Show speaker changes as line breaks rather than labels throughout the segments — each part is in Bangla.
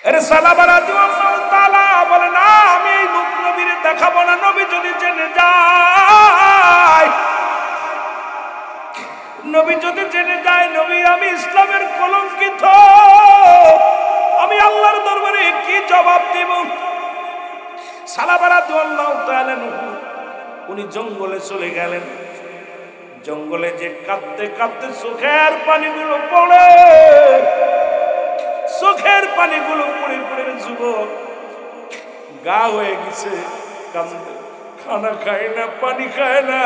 আরে সালাবা রাদিয়াল্লাহু তাআলা বলে না, আমি এই রূপ নবীর দেখাবো না। নবী যদি জেনে যায়, নবী যদি জেনে যায় নবী আমি ইসলামের কলঙ্কিত, আমি আল্লাহর দরবারে কি জবাব দেব? সালাবা রাদিয়াল্লাহু তাআলা উনি জঙ্গলে চলে গেলেন। জঙ্গলে যে কাঁদতে কাঁদতে চোখের পানিগুলো পড়ে, চোখের পানিগুলো পড়ে পড়ে যুবক গা হয়ে গেছে, কাঁদতে, খানা খায় না, পানি খায় না,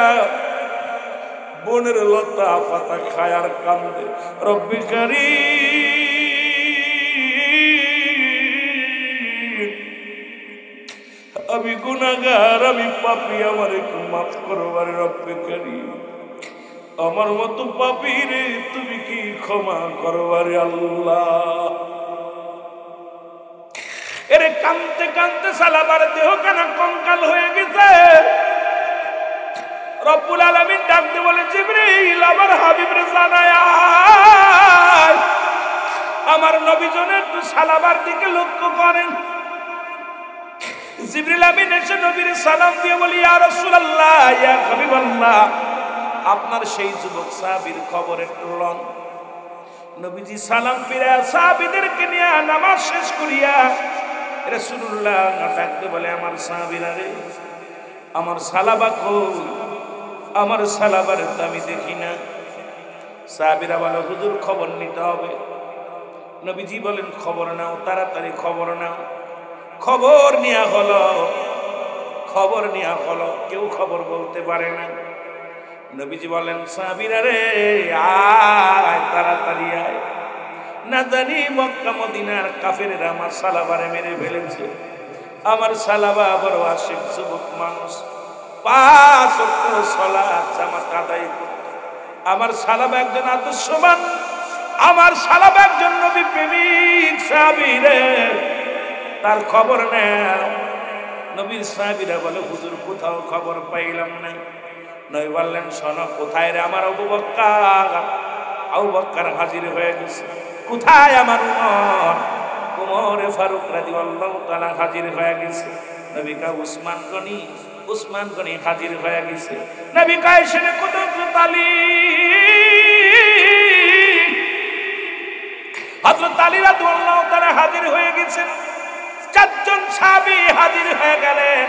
বনের লতা পাতা খায় আর কান্দে। রব্বি কারীম, আমি গুনাহগার, আমি পাপী, আমার একটু মাফ করো আরে রব্বি কারীম, আমার মতো পাপী রে তুমি কি ক্ষমা করো আরে আল্লাহ। এরে কাঁদতে কাঁদতে সালাবার দেহ কানা কঙ্কাল হয়ে গেছে। রব্বুল আলামিন ডাকতে বলে, জিবরিল আমার হাবিবরে জানায় আমার নবী জনে একটু সালাবার দিকে লক্ষ্য করেন। জিবরিল আমিন এসে নবীর সালাম দিয়ে বলি, ইয়া রাসূলুল্লাহ, ইয়া হাবিবাল্লাহ, আপনার সেই যুবক সাহাবীর খবর একটু লন। নবীজি সালাম ফিরে সাহাবীদেরকে নিয়ে নামাজ শেষ করিয়া রাসূলুল্লাহ ডাকতে বলে, আমার সাহাবীরা রে, আমার সালাবা কই? আমার সালাবার তো আমি দেখি না। সাহাবীরা বলে, হুজুর খবর নিতে হবে। নবীজি বলেন, খবর নাও, তাড়াতাড়ি খবর নাও। খবর নেওয়া হলো, খবর নেওয়া হলো, কেউ খবর বলতে পারে না। নবীজি বলেন, সাহাবীরা রে আয়, তাড়াতাড়ি আয়, না জানি মক্কা মদিনার কাফেরেরা আমার সালাবারে মেরে ফেলেছে। আমার সালাবা বড় আশিক যুবক মানুষ, 5 ওয়াক্ত সালাত জামাত আদায় করত। আমার সালাবা একজন আদর্শবান, আমার সালাবা একজন নবী প্রেমিক সাহাবী রে, তার খবর নেও। নবীর সাহাবীরা বলে, হুজুর কোথাও খবর পাইলাম না। নবী বললেন, শোনো, কোথায় রে আমার আবু বকর? আবু বকর হাজির হয়ে গেছে। কোথায় আমার উমর? উমরে ফারুক রাদিয়াল্লাহু তাআলা হাজির হয়ে গেছে। নবী কা উসমান গনি, উসমান গনি হাজির হয়ে গেছে। নবী কা এসে কুদরত আলী, হযরত আলী রাদিয়াল্লাহু তাআলা হাজির হয়ে গেছেন। 4 জন সাহাবী হাজির হয়ে গেলেন।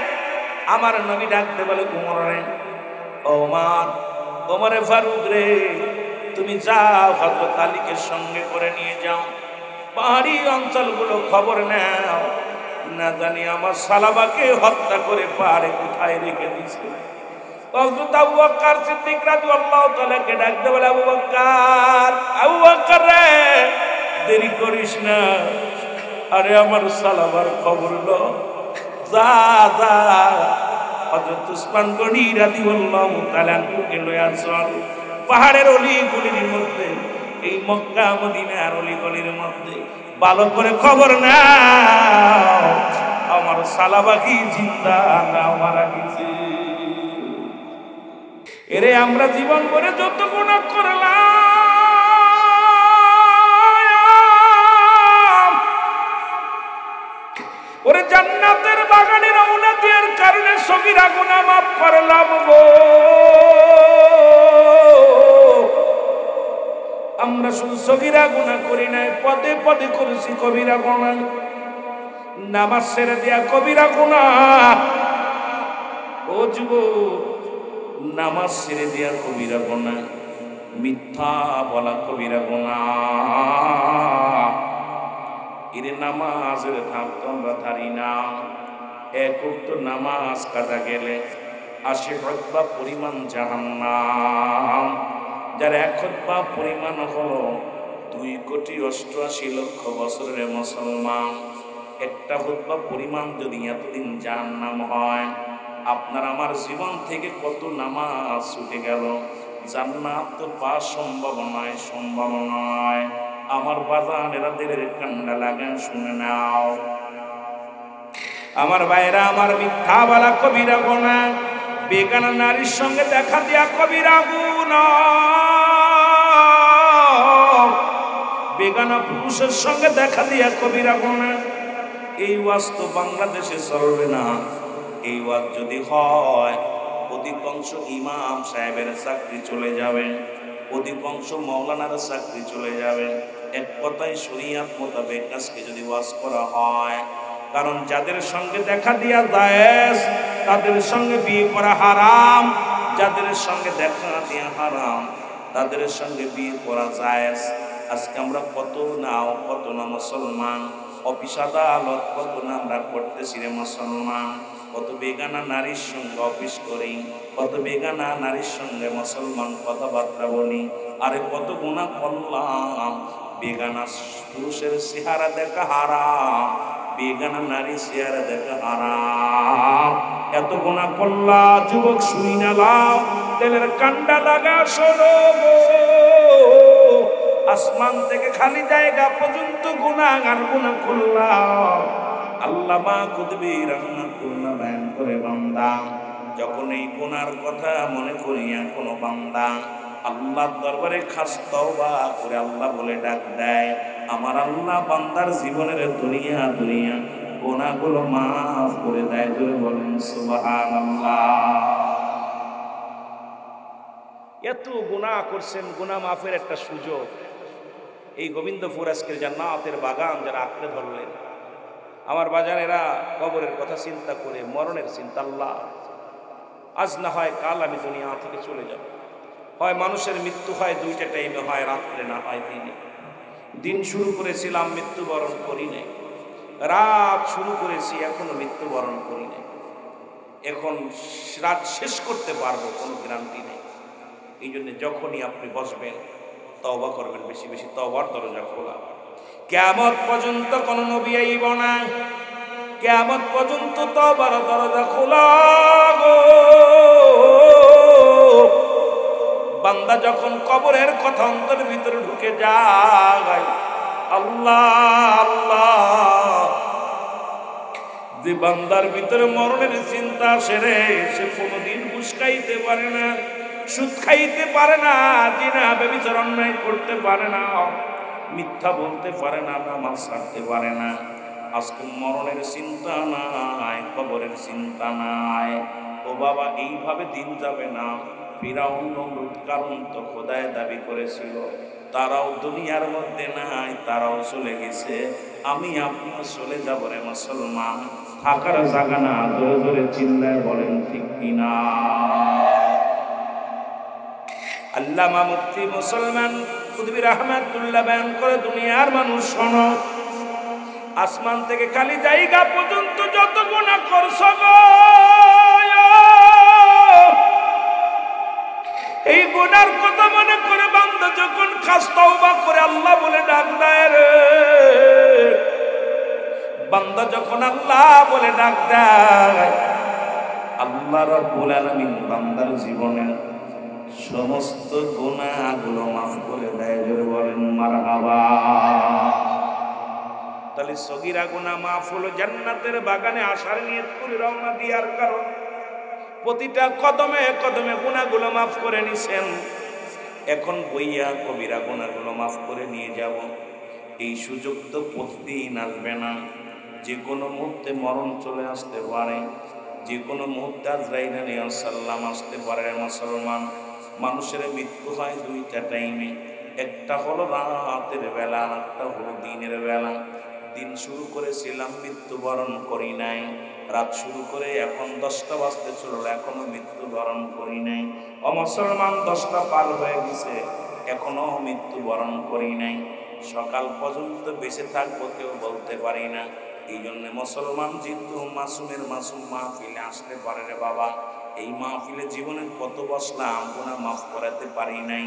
আমার নবী ডাকতে বলে, উমর রে, ওমর, ওমরে ফারুক রে, তুমি যাও হযরত আলীকে সঙ্গে করে নিয়ে যাও, পাহাড়ি অঞ্চলগুলো খবর নাও, না জানি আমার সালাবাকে হত্যা করে পাহাড়ে কোথায় রেখে দিয়েছে। হযরত আবু বকর সিদ্দিক রাদিয়াল্লাহু তাআলা কে ডাকতে বলে, আবু বকর, আবু বকর রে, দেরি করিস না, আরে আমার সালাবার খবর লো, যা যা হযরত উসমান গনি রাদিয়াল্লাহু তাআলা কে লয়া চল, পাহাড়ের অলিগলির মধ্যে, এই মক্কা মদিনার অলিগলির মধ্যে ভালো করে খবর নাও, আমার সালাবা কি জিন্দা না মারা গেছে। এরে আমরা জীবন ভরে যত গুনাহ করলাম, ওরে জান্নাতের বাগানে রওনা দেওয়ার কারণে সগীরা গুনাহ মাফ করলাম গো। আমরা শুধু সগীরা গুনাহ করি নাই, পদে পদে করেছি কবিরা গুনাহ। নামাজ ছেড়ে দেয়া কবিরা গুনাহ। ও যুবক, নামাজ ছেড়ে দেয়া কবিরা গুনাহ, মিথ্যা বলা কবিরা গুনাহ। এর নামাজের ধাপ তো আমরা ধারি না। 1 ওয়াক্ত নামাজ কাজা গেলে 80 খুতবা পরিমাণ জাহান্নাম। যার 1 খুতবা পরিমাণ হলো 2,88,00,000 বছরের মুসলমান। একটা খুতবা পরিমাণ যদি এতদিন জাহান্নাম হয়, আপনার আমার জীবন থেকে কত নামাজ ছুটে গেল। জান্নাত তো পাওয়া সম্ভব নয়, সম্ভব নয়। আমার বাজানেরা দিলের কান্না লাগান, শুনে নাও আমার ভাইরা, আমার মিথ্যা বলা কবিরা গুনাহ, বেগানা নারীর সঙ্গে দেখা দেয়া কবিরা গুনাহ, বেগানা পুরুষের সঙ্গে দেখা দিয়া কবিরা গুনাহ। এই ওয়াজ তো বাংলাদেশে চলবে না। এই ওয়াজ যদি হয় অধিকাংশ ইমাম সাহেবের চাকরি চলে যাবে, অধিকাংশ মাওলানার চাকরি চলে যাবে। এক কথায় শরীয়ত মোতাবেক আজকে যদি ওয়াজ করা হয়, কারণ যাদের সঙ্গে দেখা দিয়া জায়েজ তাদের সঙ্গে বিয়ে করা হারাম, যাদের সঙ্গে দেখা দিয়া হারাম তাদের সঙ্গে বিয়ে করা জায়েজ। আজকে আমরা কত না মুসলমান, অফিস আদালত কত না আমরা করতেছি রে মুসলমান। কত বেগানা নারীর সঙ্গে অফিস করি, কত বেগানা নারীর সঙ্গে মুসলমান কথাবার্তা বলি। আরে কত গুনাহ করলাম। বেগানা পুরুষের চেহারা দেখা হারাম, বেগানা নারী চেহারা দেখা হারাম। এত গুনাহ করলা যুবক শুই না লাও, তেলের কান্ডা লাগা শোনো গো। আসমান থেকে খালি জায়গা পর্যন্ত গুনাহ আর গুনাহ করলাম। আল্লামা কুতুবী রাহমাতুল্লাহ বয়ান করে, বান্দা যখন এই গুনার কথা মনে করিয়া কোনো বান্দা আল্লাহর দরবারে খাস তওবা করে আল্লাহ বলে ডাক দেয়, আমার আল্লাহ বান্দার জীবনের দুনিয়া গুনাহগুলো মাফ করে দেয়। জোরে বলেন সুবহানাল্লাহ। এত গুনাহ করছেন, গুনাহ মাফের একটা সুযোগ এই গোবিন্দপুর আজকের জান্নাতের বাগান যারা আঁকড়ে ধরলেন। আমার বাজানেরা কবরের কথা চিন্তা করে মরণের চিন্তা, আল্লাহ আজ না হয় কাল আমি দুনিয়া থেকে চলে যাব। হয় মানুষের মৃত্যু হয় দুইটা টাইমে, হয় রাত্রে না হয় দিনে। দিন শুরু করেছিলাম মৃত্যুবরণ করি নাই, রাত শুরু করেছি এখনো মৃত্যুবরণ করি নাই। এখন রাত শেষ করতে পারবো কোনো গ্যারান্টি নেই। এই জন্য যখনই আপনি বসবেন তওবা করবেন, বেশি বেশি তওবার দরজা খোলা। কিয়ামত পর্যন্ত কোন নবী আইব না, কিয়ামত পর্যন্ত তওবার দরজা খোলা গো। বান্দা যখন কবরের কথা অন্তরের ভিতরে ঢুকে যায়, আল্লাহ আল্লাহ, যে বান্দার ভিতরে মরণের চিন্তা সেরে, সে কোনোদিন ঘুষ খাইতে পারে না, সুদ খাইতে পারে না, জিনা ব্যভিচার অন্যায় করতে পারে না, মিথ্যা বলতে পারে না, নামাজ ছাড়তে পারে না। আজকে মরণের চিন্তা নাই, কবরের চিন্তা নাই। ও বাবা, এইভাবে দিন যাবে না। ফিরাউন নমরুদ কারণ তো খোদায় দাবি করেছিল, তারাও দুনিয়ার মধ্যে নাই, তারাও চলে গেছে। আমি আপনিও চলে যাব রে মুসলমান, থাকার জায়গা না। জোরে জোরে চিল্লায় বলেন ঠিক কিনা। আল্লামা মুফতি মুসলমান কুতুবী রাহমাতুল্লাহ বয়ান করে, দুনিয়ার মানুষ শোনো, আসমান থেকে খালি জায়গা পর্যন্ত যত গুনাহ করছো গো, এই গুনার কথা মনে করে বান্দা যখন খাস তওবা করে আল্লাহ বলে ডাক দেয় রে, বান্দা যখন আল্লাহ বলে ডাক দেয়, আল্লাহ রাব্বুল আলামিন বান্দার জীবনের সমস্ত গুনাহগুলো মাফ করে দেয়। জোরে বলেন মারহাবা। তাহলে সগীরা গুনাহ মাফ হলো জান্নাতের বাগানে আসার নিয়ত করে রওনা দিয়ার কারণ। প্রতিটা কদমে কদমে গুনাহগুলো মাফ করে নিছেন, এখন বইয়া কবিরা গুনাহগুলো মাফ করে নিয়ে যাব। এই সুযোগ তো প্রতিদিন আসবে না, যে কোনো মুহূর্তে মরণ চলে আসতে পারে, যে কোনো মুহূর্তে আজরাইল আলাইহিস সালাম আসতে পারে। মুসলমান মানুষের মৃত্যু হয় দুইটা টাইমে, একটা হলো রাতের বেলা, একটা হলো দিনের বেলা। দিন শুরু করেছিলাম, মৃত্যুবরণ করি নাই। রাত শুরু করে এখন 10টা বাজতে চলল, এখনো মৃত্যুবরণ করি নাই। ও মুসলমান, 10টা পার হয়ে গেছে, এখনো মৃত্যুবরণ করি নাই। সকাল পর্যন্ত বেঁচে থাকবো কেউ বলতে পারি না। এই জন্য মুসলমান যেহেতু মাসুমের মাসুম মাহফিলে আসতে পারে রে বাবা। এই মাহফিলে জীবনে কত বসলাম, গুনাহ মাফ করাতে পারি নাই।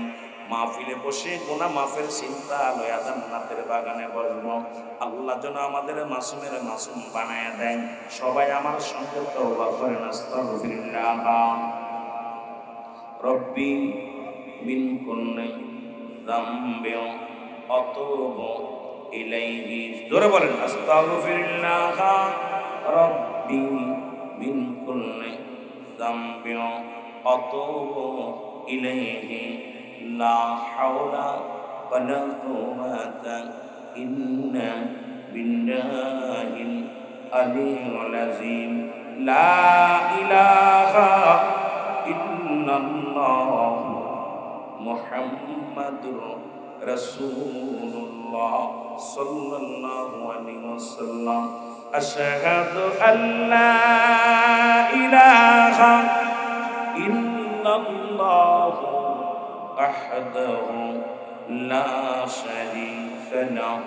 মাহফিলে বসে গুনাহ মাফের চিন্তা লয়া জান্নাতের বাগানে বসবো। আল্লাহ যেন আমাদের মাসুমের মাসুম বানায় দেন। সবাই আমার সঙ্গে তওবা করেন, আস্তাগফিরুল্লাহ রব্বি মিন কুল্লি যামবিন আতুবু ইলাইহি। জোরে বলেন, আস্তাগফিরুল্লাহ রব্বি মিন কুল্লি যামবিন আতুবু ইলাইহি লা হাওলা ولا قوة إلا بالله العلي العظيم لا إله إلا الله محمد رسول الله صلى الله عليه وسلم أشهد أن لا إله إلا الله وحده لا شريك له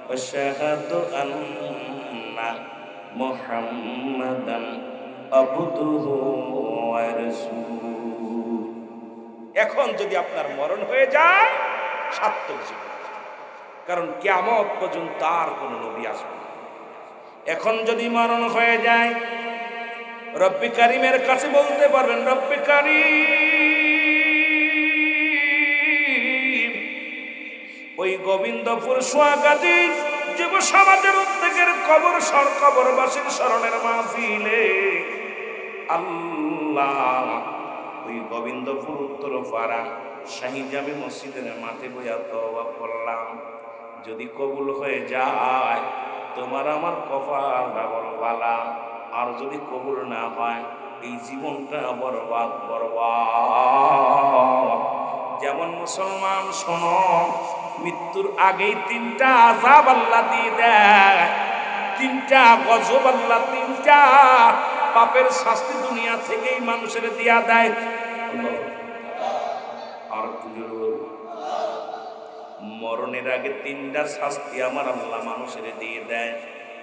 وأشهد أن محمدا عبده ورسوله এখন যদি আপনার মরণ হয়ে যায় সার্থক জীবন, কারণ কিয়ামত পর্যন্ত আর কোন নবী আসবে না। এখন যদি মরণ হয়ে যায় রব্বি কারিমের কাছে বলতে পারবেন, রব্বি কারিম ওই গোবিন্দপুর সোয়াগাজী যুব সমাজের উদ্যোগের কবরবাসীর স্মরণের মাহফিলে আল্লাহ ওই গোবিন্দপুর উত্তরপাড়া শাহী জামে মসজিদের মাঠে বইয়া তওবা করলাম, যদি কবুল হয়ে যায় তোমার আমার কপালটা বড় ভালা, আর যদি কবুল না হয় এই জীবনটা বরবাদ বরবাদ। যেমন মুসলমান শোনো, মৃত্যুর আগেই তিনটা আযাব আল্লাহ দিয়ে দেয়, তিনটা গজব আল্লাহ, তিনটা পাপের শাস্তি দুনিয়া থেকেই মানুষের দিয়া দেয়। আর মরণের আগে তিনটা শাস্তি আমার আল্লাহ মানুষের দিয়ে দেয়,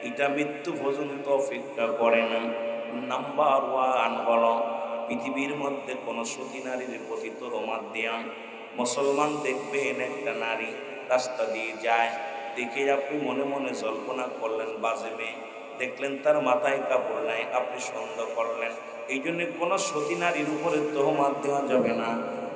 এটা মৃত্যু পর্যন্ত অপেক্ষা করে না। নাম্বার 1 হলো পৃথিবীর মধ্যে কোন সতী নারীর প্রতি তোহমত দেয়া। মুসলমান দেখবেন একটা নারী রাস্তা দিয়ে যায়, দেখে আপনি মনে মনে জল্পনা করলেন বাজে মেয়ে, দেখলেন তার মাথায় কাপড় নাই, আপনি সন্দেহ করলেন। এই জন্য কোনো সতী নারীর উপরে তোহমত দেওয়া যাবে না।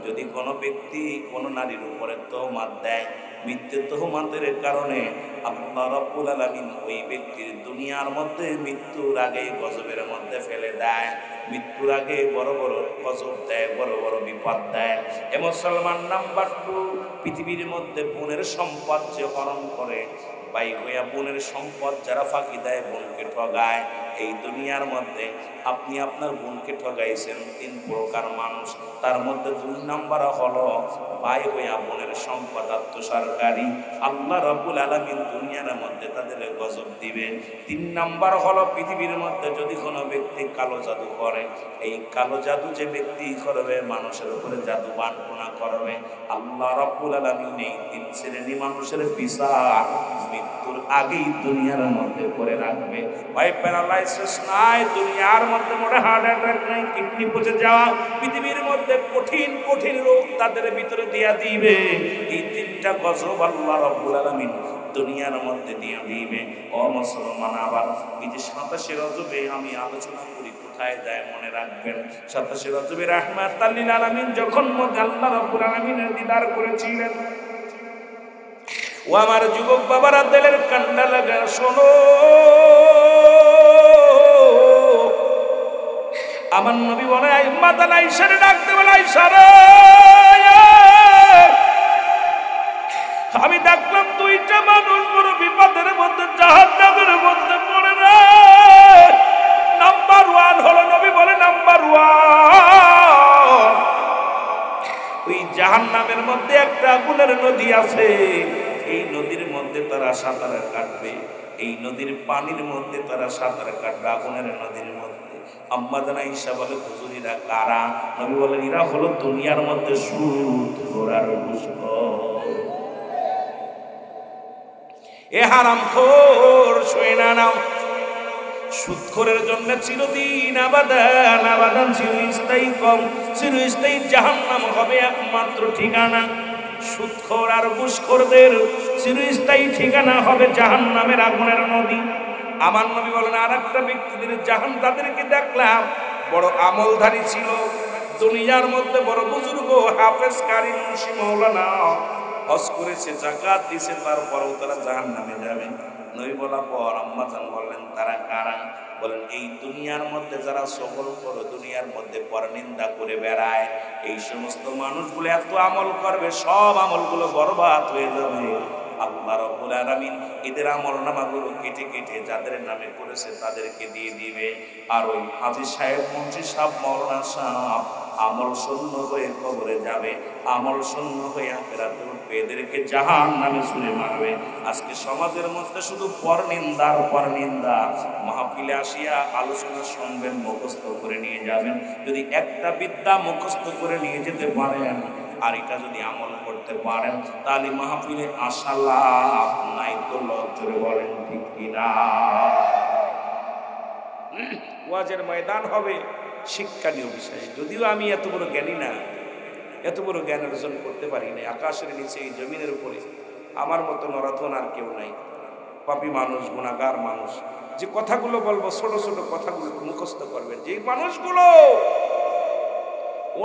যদি কোনো ব্যক্তি কোনো নারীর উপরে তোহমত দেয়, মিথ্যে তোহমতের কারণে আল্লাহ রাব্বুল আলামিন ওই ব্যক্তির দুনিয়ার মধ্যে মৃত্যুর আগে গজবের মধ্যে ফেলে দেয়। মৃত্যুর আগে বড় বড় গজব দেয়, বড় বড় বিপদ দেয়। এ মুসলমান নাম্বার 2, পৃথিবীর মধ্যে বোনের সম্পদ যে হরণ করে, ভাই হইয়া বোনের সম্পদ যারা ফাঁকি দেয়, বোনকে ঠগায়, এই দুনিয়ার মধ্যে আপনি আপনার বোনকে ঠগাইছেন 3 প্রকার মানুষ। তার মধ্যে 2 নাম্বার হলো ভাই হইয়া বোনের সম্পদ আত্মসারকারী। আল্লাহ রাব্বুল আলামিন দুনিয়ার মধ্যে তাদের গজব দিবে। 3 নাম্বার হলো পৃথিবীর মধ্যে যদি কোনো ব্যক্তি কালো জাদু করে, এই কালো জাদু যে ব্যক্তি করবে, মানুষের উপরে জাদু বানটনা করবে, আল্লাহ রাব্বুল আলামিন এই 3 শ্রেণী মানুষের বিচার মৃত্যুর আগেই দুনিয়ার মধ্যে করে রাখবে। ভাই প্যারালাইসিস নাই, দুনিয়ার মধ্যে মোটে হার্ট অ্যাটাক নাই, কিডনি পচে যাওয়া, পৃথিবীর মধ্যে কঠিন কঠিন রোগ তাদের ভিতরে দিয়া দিবে। এই 3টা গজব আল্লাহ রাব্বুল আলামিন দুনিয়ার মধ্যে দিয়া দিবে। ও মুসলমান, আবার এই যে 27 রজবে আমি আলোচনা করি, কোথায় যায় মনে রাখবেন। 27 রজবে রাহমাতাল লিল আলামিন যখন আল্লাহ রাব্বুল আলামিনের দিদার করেছিলেন, ও আমার যুবক বাবারা দিলের কান্ডা লাগা শোনো, আমার নবী বলে মাদান আয়েশারে ডাকতে বলে, আয়েশা রে, আমি দেখলাম 2টা মানুষ বড় বিপদের মধ্যে, জাহান্নামের মধ্যে পড়ে রে। নাম্বার 1 হলো, নবী বলে নাম্বার 1 ওই জাহান্নামের মধ্যে একটা আগুনের নদী আছে, এই নদীর মধ্যে তারা সাঁতার কাটবে, এই নদীর পানির মধ্যে তারা সাঁতার কাটবে, আগুনের নদীর মধ্যে। আম্মা জান আয়েশা বলে, হুজুর এরা কারা? নবী বলেন, এরা হলো দুনিয়ার মধ্যে সুদখোর আর ঘুষখোর। এ হারামখোর শুয়ে না নাও, সুদখোরের জন্য চিরদিন আবাদান আবাদান চিরস্থায়ী চিরস্থায়ী জাহান্নাম হবে একমাত্র ঠিকানা। সুদখোর আর ঘুষখোরদের চিরস্থায়ী ঠিকানা হবে জাহান্নামের আগুনের নদী। আমার নবী বলেন, আর একটা ব্যক্তিদের তাদেরকে দেখলাম বড় আমলধারী ছিল, দুনিয়ার মধ্যে বড় বুজুর্গ, হাফেজ, কারি, মুন্সি, মাওলানা, হজ করেছে, যাকাত দিয়েছে, তারপরেও তারা জাহান্নামে যাবে। নবী বলার পর আম্মাজান বললেন তারা কারা? বলেন এই দুনিয়ার মধ্যে যারা সফল করে, দুনিয়ার মধ্যে পরনিন্দা করে বেড়ায়, এই সমস্ত মানুষগুলো এত আমল করবে, সব আমলগুলো বরবাদ হয়ে যাবে। আল্লাহ রাব্বুল আলামিন এদের আমলনামাগুলো কেটে কেটে যাদের নামে করেছে তাদেরকে দিয়ে দিবে। আর ওই হাজী সাহেব, মন্ত্রী সাহেব, মাওলানা সাহেব আমল শূন্য হয়ে কবরে যাবে, আমল শূন্য হয়ে আখিরাতে উঠবে, এদেরকে জাহান্নামে ছুঁড়ে মারবে। আজকে সমাজের মধ্যে শুধু পরনিন্দার পরনিন্দা। মাহফিলে আসিয়া আলোচনা শুনবেন, মুখস্থ করে নিয়ে যাবেন। যদি একটা বিদ্যা মুখস্থ করে নিয়ে যেতে পারেন আর এটা যদি আমল করতে পারেন, তাহলে মাহফিলে আসা লাভ নাই তো লজ্জরে বলেন ঠিক কিনা? ওয়াজের ময়দান হবে শিক্ষণীয় বিষয়। যদিও আমি এত বড় জ্ঞানী না, এত বড় জ্ঞান অর্জন করতে পারি না। আকাশের নিচে এই জমিনের উপরে আমার মতো নরাধন আর কেউ নাই। পাপী মানুষ, গুনাহগার মানুষ। যে কথাগুলো বলবো ছোট ছোট কথাগুলো মুখস্থ করবেন। যে মানুষগুলো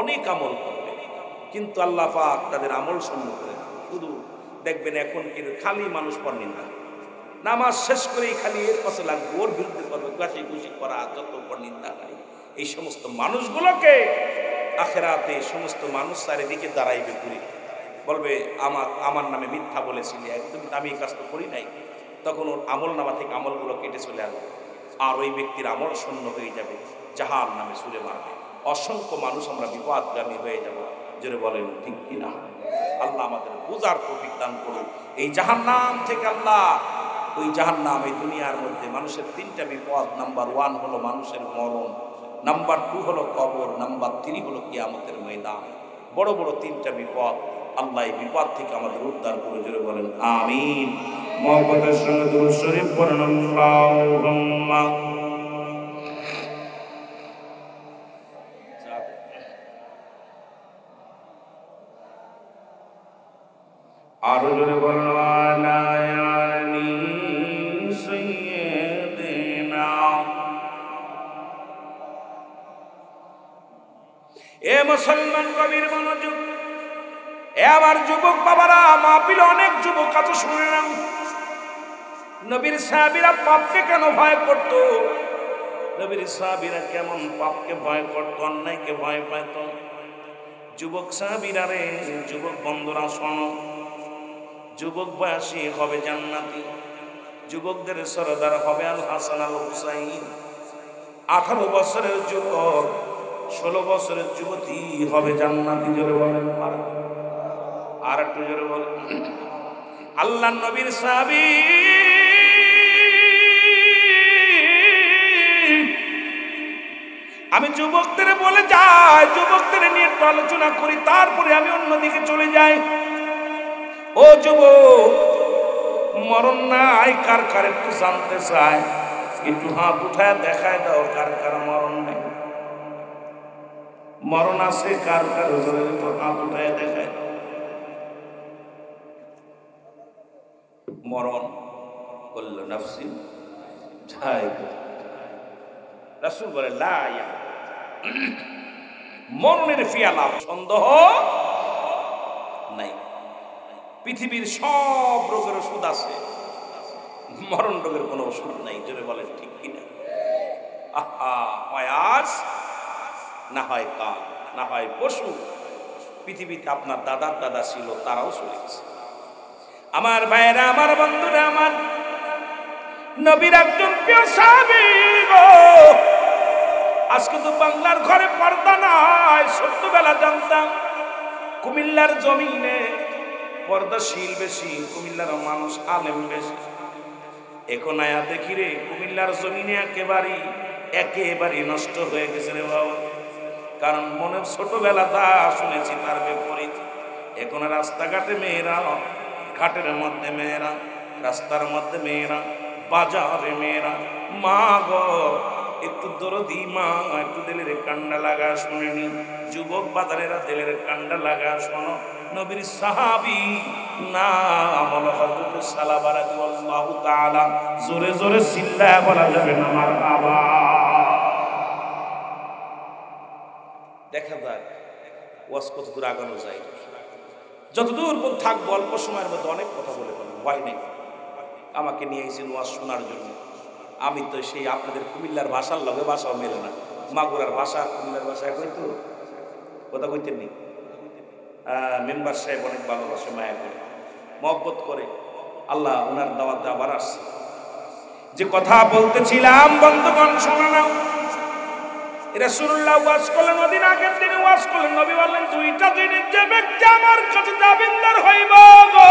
অনেক আমল করবে কিন্তু আল্লাহ পাক তাদের আমল শূন্য করে দেন। শুধু দেখবেন এখন কিন্তু খালি মানুষ পরনিন্দা, নামাজ শেষ করেই খালি এর পাশে লাগবে, ওর বিরুদ্ধে করবে, গাছি গুছি করা, যত পরনিন্দা করে। এই সমস্ত মানুষগুলোকে আখিরাতে সমস্ত মানুষ চারিদিকে দাঁড়াইবে, ঘুরে বলবে আমার নামে মিথ্যা বলেছিলি, একদম আমি এই কাজ তো করি নাই। তখন ওর আমল নামা থেকে আমলগুলো কেটে চলে আসবে, আর ওই ব্যক্তির আমল শূন্য হয়ে যাবে, জাহান্নামে ছুঁড়ে মারবে। অসংখ্য মানুষ আমরা বিপদগামী হয়ে যাব। জোরে বলেন ঠিক কিনা? আল্লাহ আমাদের বুঝার তৌফিক দান করুন। এই জাহান্নাম থেকে আল্লাহ, ওই জাহান্নাম এই দুনিয়ার মধ্যে মানুষের তিনটা বিপদ। নাম্বার 1 হলো মানুষের মরণ, নাম্বার 2 হলো কবর, নাম্বার 3 হলো কিয়ামতের ময়দান। বড় বড় তিনটা বিপদ। আল্লাহ এই বিপদ থেকে আমাদের উদ্ধার করে। জোরে বলেন আমিন। মুহাব্বতের সঙ্গে দুরূদ শরীফ পড়ুন। আল্লাহুম্মা আরো জোরে বলুন আলা আলি সাইয়্যিদিনা। এ মুসলমান কবির মনোযোগ, এ আমার যুবক বাবারা, মাহফিলে অনেক যুবক আছে, শুনে নাও। নবীর সাহাবীরা পাপকে কেন ভয় করত? নবীর সাহাবীরা কেমন পাপকে ভয় করত, অন্যায়কে ভয় পাইত? যুবক সাহাবীরা রে, যুবক বন্ধুরা শোনো, যুবক বয়সী হবে জান্নাতি, যুবকদের সরদার হবে আল হাসান আল হুসাইন। 18 বছরের যুবক, 16 বছরের যুবতী হবে জান্নাতি। জোরে বলেন আর একটু জোরে বলেন। আল্লাহ নবীর সাহাবী আমি যুবকদের বলে যাই, যুবকদের নিয়ে একটু আলোচনা করি, তারপরে আমি অন্যদিকে চলে যাই। ও যুবক, মরণ নাই কার কার একটু জানতে চায়? একটু হাত উঠায় দেখায় দাও কার কার মরণ নেই। মরণ আছে কার কার? হাত উঠায় দেখায়। মরণ কুল্লু নাফসিন যায়িকাতুল মাউত। রাসূল বলে লা ইয়া, মরণের ফিয়ালা সন্দেহ নাই। পৃথিবীর সব রোগের ওষুধ আছে, মরণ রোগের কোনো ওষুধ নাই। জোরে বলেন ঠিক কিনা? হয় আজ, না হয় কাল, না হয় পশু। পৃথিবীতে আপনার দাদার দাদা ছিল, তারাও চলে গেছে। আমার ভাইয়েরা, আমার বন্ধুরা, আমার নবীর একজন প্রিয় সাহাবী গো। আজকে তো বাংলার ঘরে পর্দা নাই। ছোট্টবেলা জানতাম কুমিল্লার জমিনে পর্দাশীল বেশি, কুমিল্লার মানুষ আলেম বেশি। এখন আয়া দেখি রে, কুমিল্লার জমিনে একেবারে নষ্ট হয়ে গেছে রে বাবা। কারণ মনে ছোটবেলা যা শুনেছি তার বিপরীত। এখন রাস্তাঘাটে মেয়েরা, ঘাটের মধ্যে মেয়েরা, রাস্তার মধ্যে মেয়েরা, বাজারে মেয়েরা। মা গো, একটু দরদি মা, একটু দিলের কান্ডা লাগা শুনেনি। যুবক বাজারেরা দিলের কান্ডা লাগা শোনো। নবীর সাহাবী নাম হলো হযরত সালাবা রাদিয়াল্লাহু তাআলা। জোরে জোরে চিল্লায়া বলা যাবে না মারহাবা। দেখা যাক ওয়াজ কতদূর আগানো যায়। যতদূর থাকবো অল্প সময়ের মধ্যে অনেক কথা বলে ফেলবো, ভয় নেই। আমাকে নিয়ে এসেছেন ওয়াজ শোনার জন্য। আমি তো সেই আপনাদের কুমিল্লার ভাষার লগে ভাষাও মেলে না, মাগুরার ভাষা কুমিল্লার ভাষা একই তো, কথা কইতেন নি? মেম্বার সাহেব অনেক ভালোবাসে, মায়া করে, মহব্বত করে, আল্লাহ ওনার দাওয়াত আবার আসছে। যে কথা বলতেছিলাম বন্ধুগণ শোনা নাও, রাসূলুল্লাহ ওয়াজ করলেন, ওদিন আগের দিনে ওয়াজ করলেন, নবী বললেন দুইটা জিনিস যে ব্যক্তি আমার কাছে দাবিনদার হইব গো,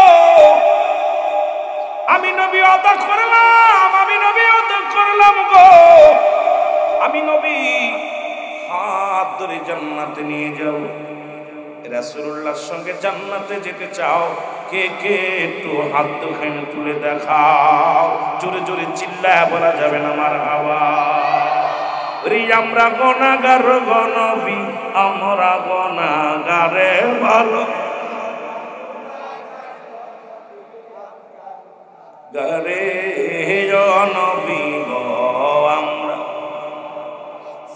আমি নবী আদা করলাম, আমি নবী আদা করলাম গো, আমি নবী হাত ধরে জান্নাতে নিয়ে যাব। রাসূলুল্লাহর সঙ্গে জান্নাতে যেতে চাও কে কে একটু হাত দুখানে তুলে দেখাও, জোরে জোরে চিল্লায় বলা যাবে না মারহাবা। আমরা গুনাহগার গো নবী, আমরা গুনাহগারে ভালো গারে নবী গো, আমরা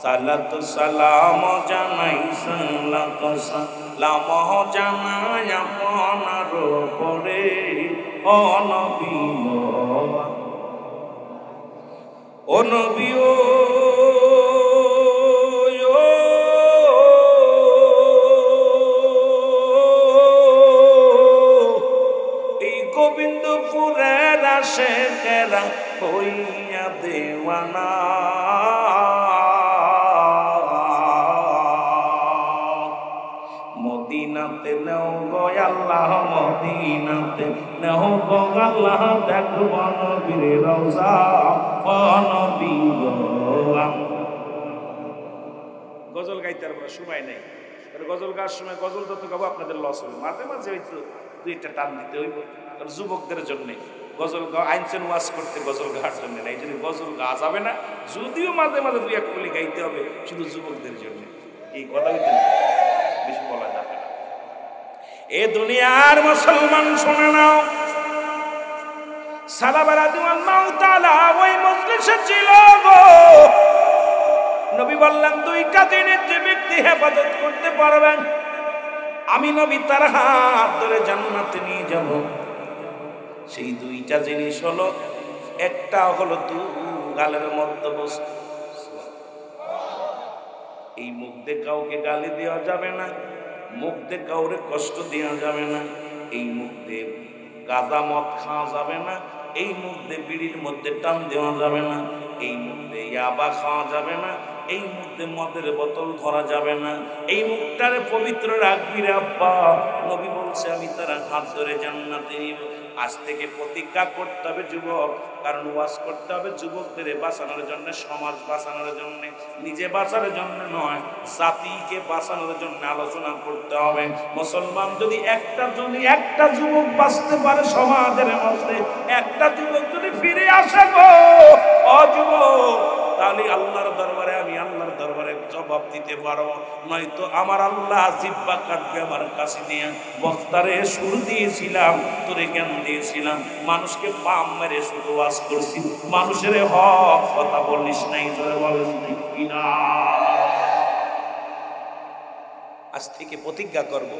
সালাতু সালাম জানাই, সালাতু সালাম জানাই আপনার উপরে ও নবী গো, ও নবী ও এই গোবিন্দপুরের আশেকেরা হইয়া দেওয়ানা, মদিনাতে নেও গো আল্লাহ, মদিনাতে নেও গো আল্লাহ, দেখব নবীর রওজা ও নবী গো। গজল গাইতে আর সময় নেই, গজল গাওয়ার সময় গজল তো গাবো আপনাদের লস হবে, মাঝে মাঝে হয়তো দুই একটা টান দিতে হইব, কারণ যুবকদের জন্যে গজল গাওয়া আইনছেন ওয়াজ করতে, গজল গাওয়ার জন্য না, এই জন্য গজল গাওয়া যাবে না, যদিও মাঝে মাঝে দুই এক কলি গাইতে হবে, শুধু যুবকদের জন্য। এই কথা হইতে বেশি বলা যাবে না। এ দুনিয়ার মুসলমান শুনে নাও, সালাবা রাদিয়াল্লাহু তাআলা ওই মজলিসে ছিল গো, নবী বললেন দুইটা জিনিস যে ব্যক্তি হেফাজত করতে পারবেন, আমি নবী তার হাত ধরে জান্নাতে নিয়ে যাব। সেই দুইটা জিনিস হলো, একটা হলো দু গালের মধ্যবস্তু, এই মুখ দিয়ে কাউকে গালি দেওয়া যাবে না, মুখ দিয়ে কাউরে কষ্ট দেওয়া যাবে না, এই মুখ দিয়ে গাঁজা মদ খাওয়া যাবে না, এই মুখ দিয়ে বিড়ির মধ্যে টান দেওয়া যাবে না, এই মুখ দিয়ে ইয়াবা খাওয়া যাবে না, এই মুখ দিয়ে মদের বোতল ধরা যাবে না, এই মুখটারে পবিত্র রাখবি রে আব্বা। নবী বলছে আমি তার হাত ধরে জান্নাতে নিব। আজ থেকে প্রতিজ্ঞা করতে হবে যুবক, কারণ ওয়াজ করতে হবে যুবকদের বাঁচানোর জন্য, সমাজ বাঁচানোর জন্য, নিজে বাঁচার জন্য নয়, জাতিকে বাঁচানোর জন্য আলোচনা করতে হবে। মুসলমান যদি একটা যুবক বাঁচতে পারে সমাজের মধ্যে, একটা যুবক যদি ফিরে আসে গো ও যুবক, তাহলে আল্লাহর দরবারে আমি আল্লাহর দরবারে জবাব দিতে পারবো, নয়তো আমার আল্লাহ জিব্বা কাটবে আমার কাছে নিয়ে। বক্তারে সুর দিয়েছিলাম, তোরে জ্ঞান দিয়েছিলাম, মানুষকে পাম মেরে শুধু ওয়াজ করছি, মানুষের হক কথা বলিস নাই, জোরে বলেন ঠিক কিনা? আজ থেকে প্রতিজ্ঞা করব,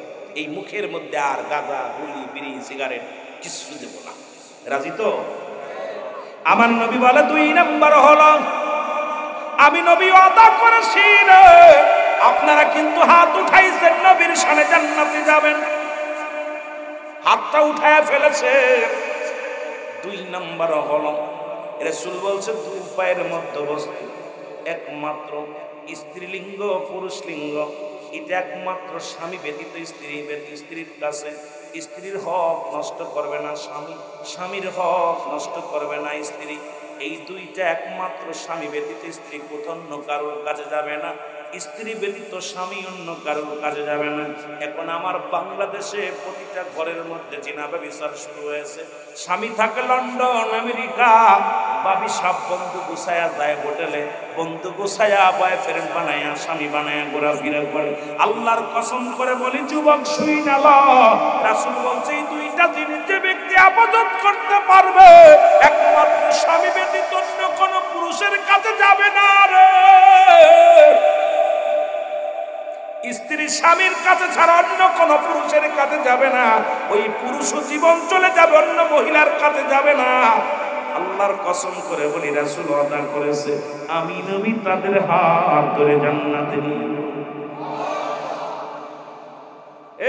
এই মুখের মধ্যে আর গাঁজা, গুলি, বিড়ি, সিগারেট কিছু দেব না। রাজি তো? আমার নবী বলে 2 নাম্বার হলো আমি নবী ওয়াদা করেছি রে, আপনারা কিন্তু হাত উঠাইছেন নবীর শানে জান্নাতে যাবেন, হাতটা উঠায় ফেলেছে। 2 নাম্বার হলো রাসূল বলছে 2 পায়ের মধ্যবস্তু, একমাত্র স্ত্রীলিঙ্গ পুরুষলিঙ্গ, এটা একমাত্র স্বামী ব্যতীত স্ত্রীর কাছে, স্ত্রীর হক নষ্ট করবে না স্বামী, স্বামীর হক নষ্ট করবে না স্ত্রী। এই দুইটা একমাত্র স্বামী ব্যতীত স্ত্রী অন্য কারোর কাছে যাবে না, স্ত্রী ব্যতীত স্বামী অন্য কারোর কাছে যাবে না। এখন আমার বাংলাদেশে প্রতিটা ঘরের মধ্যে জিনা ব্যভিচার শুরু হয়েছে। স্বামী থাকে লন্ডন, আমেরিকা, বাবি সব বন্ধু গুছায়া যায় হোটেলে, বন্ধু গুছায়া বয়ফ্রেন্ড বানায়া স্বামী বানায়া ঘোরাফেরা করে। আল্লাহর কসম করে বলি যুবক শুই না, রাসূল বলছে এই দুইটা জিনিস যে ব্যক্তি আবাদত করতে পারবে, একমাত্র স্বামী ব্যতীত অন্য কোনো পুরুষের কাছে যাবে না রে। স্ত্রী স্বামীর কাছে ছাড়া অন্য কোন পুরুষের কাছে যাবে না, ওই পুরুষ জীবন চলে যাবে, অন্য মহিলার কাছে যাবে না। আল্লাহর কসম করে বলি রাসূল ওয়াদা করেছে আমি নবী তাদের হাত ধরে জান্নাতে নিয়ে যাব।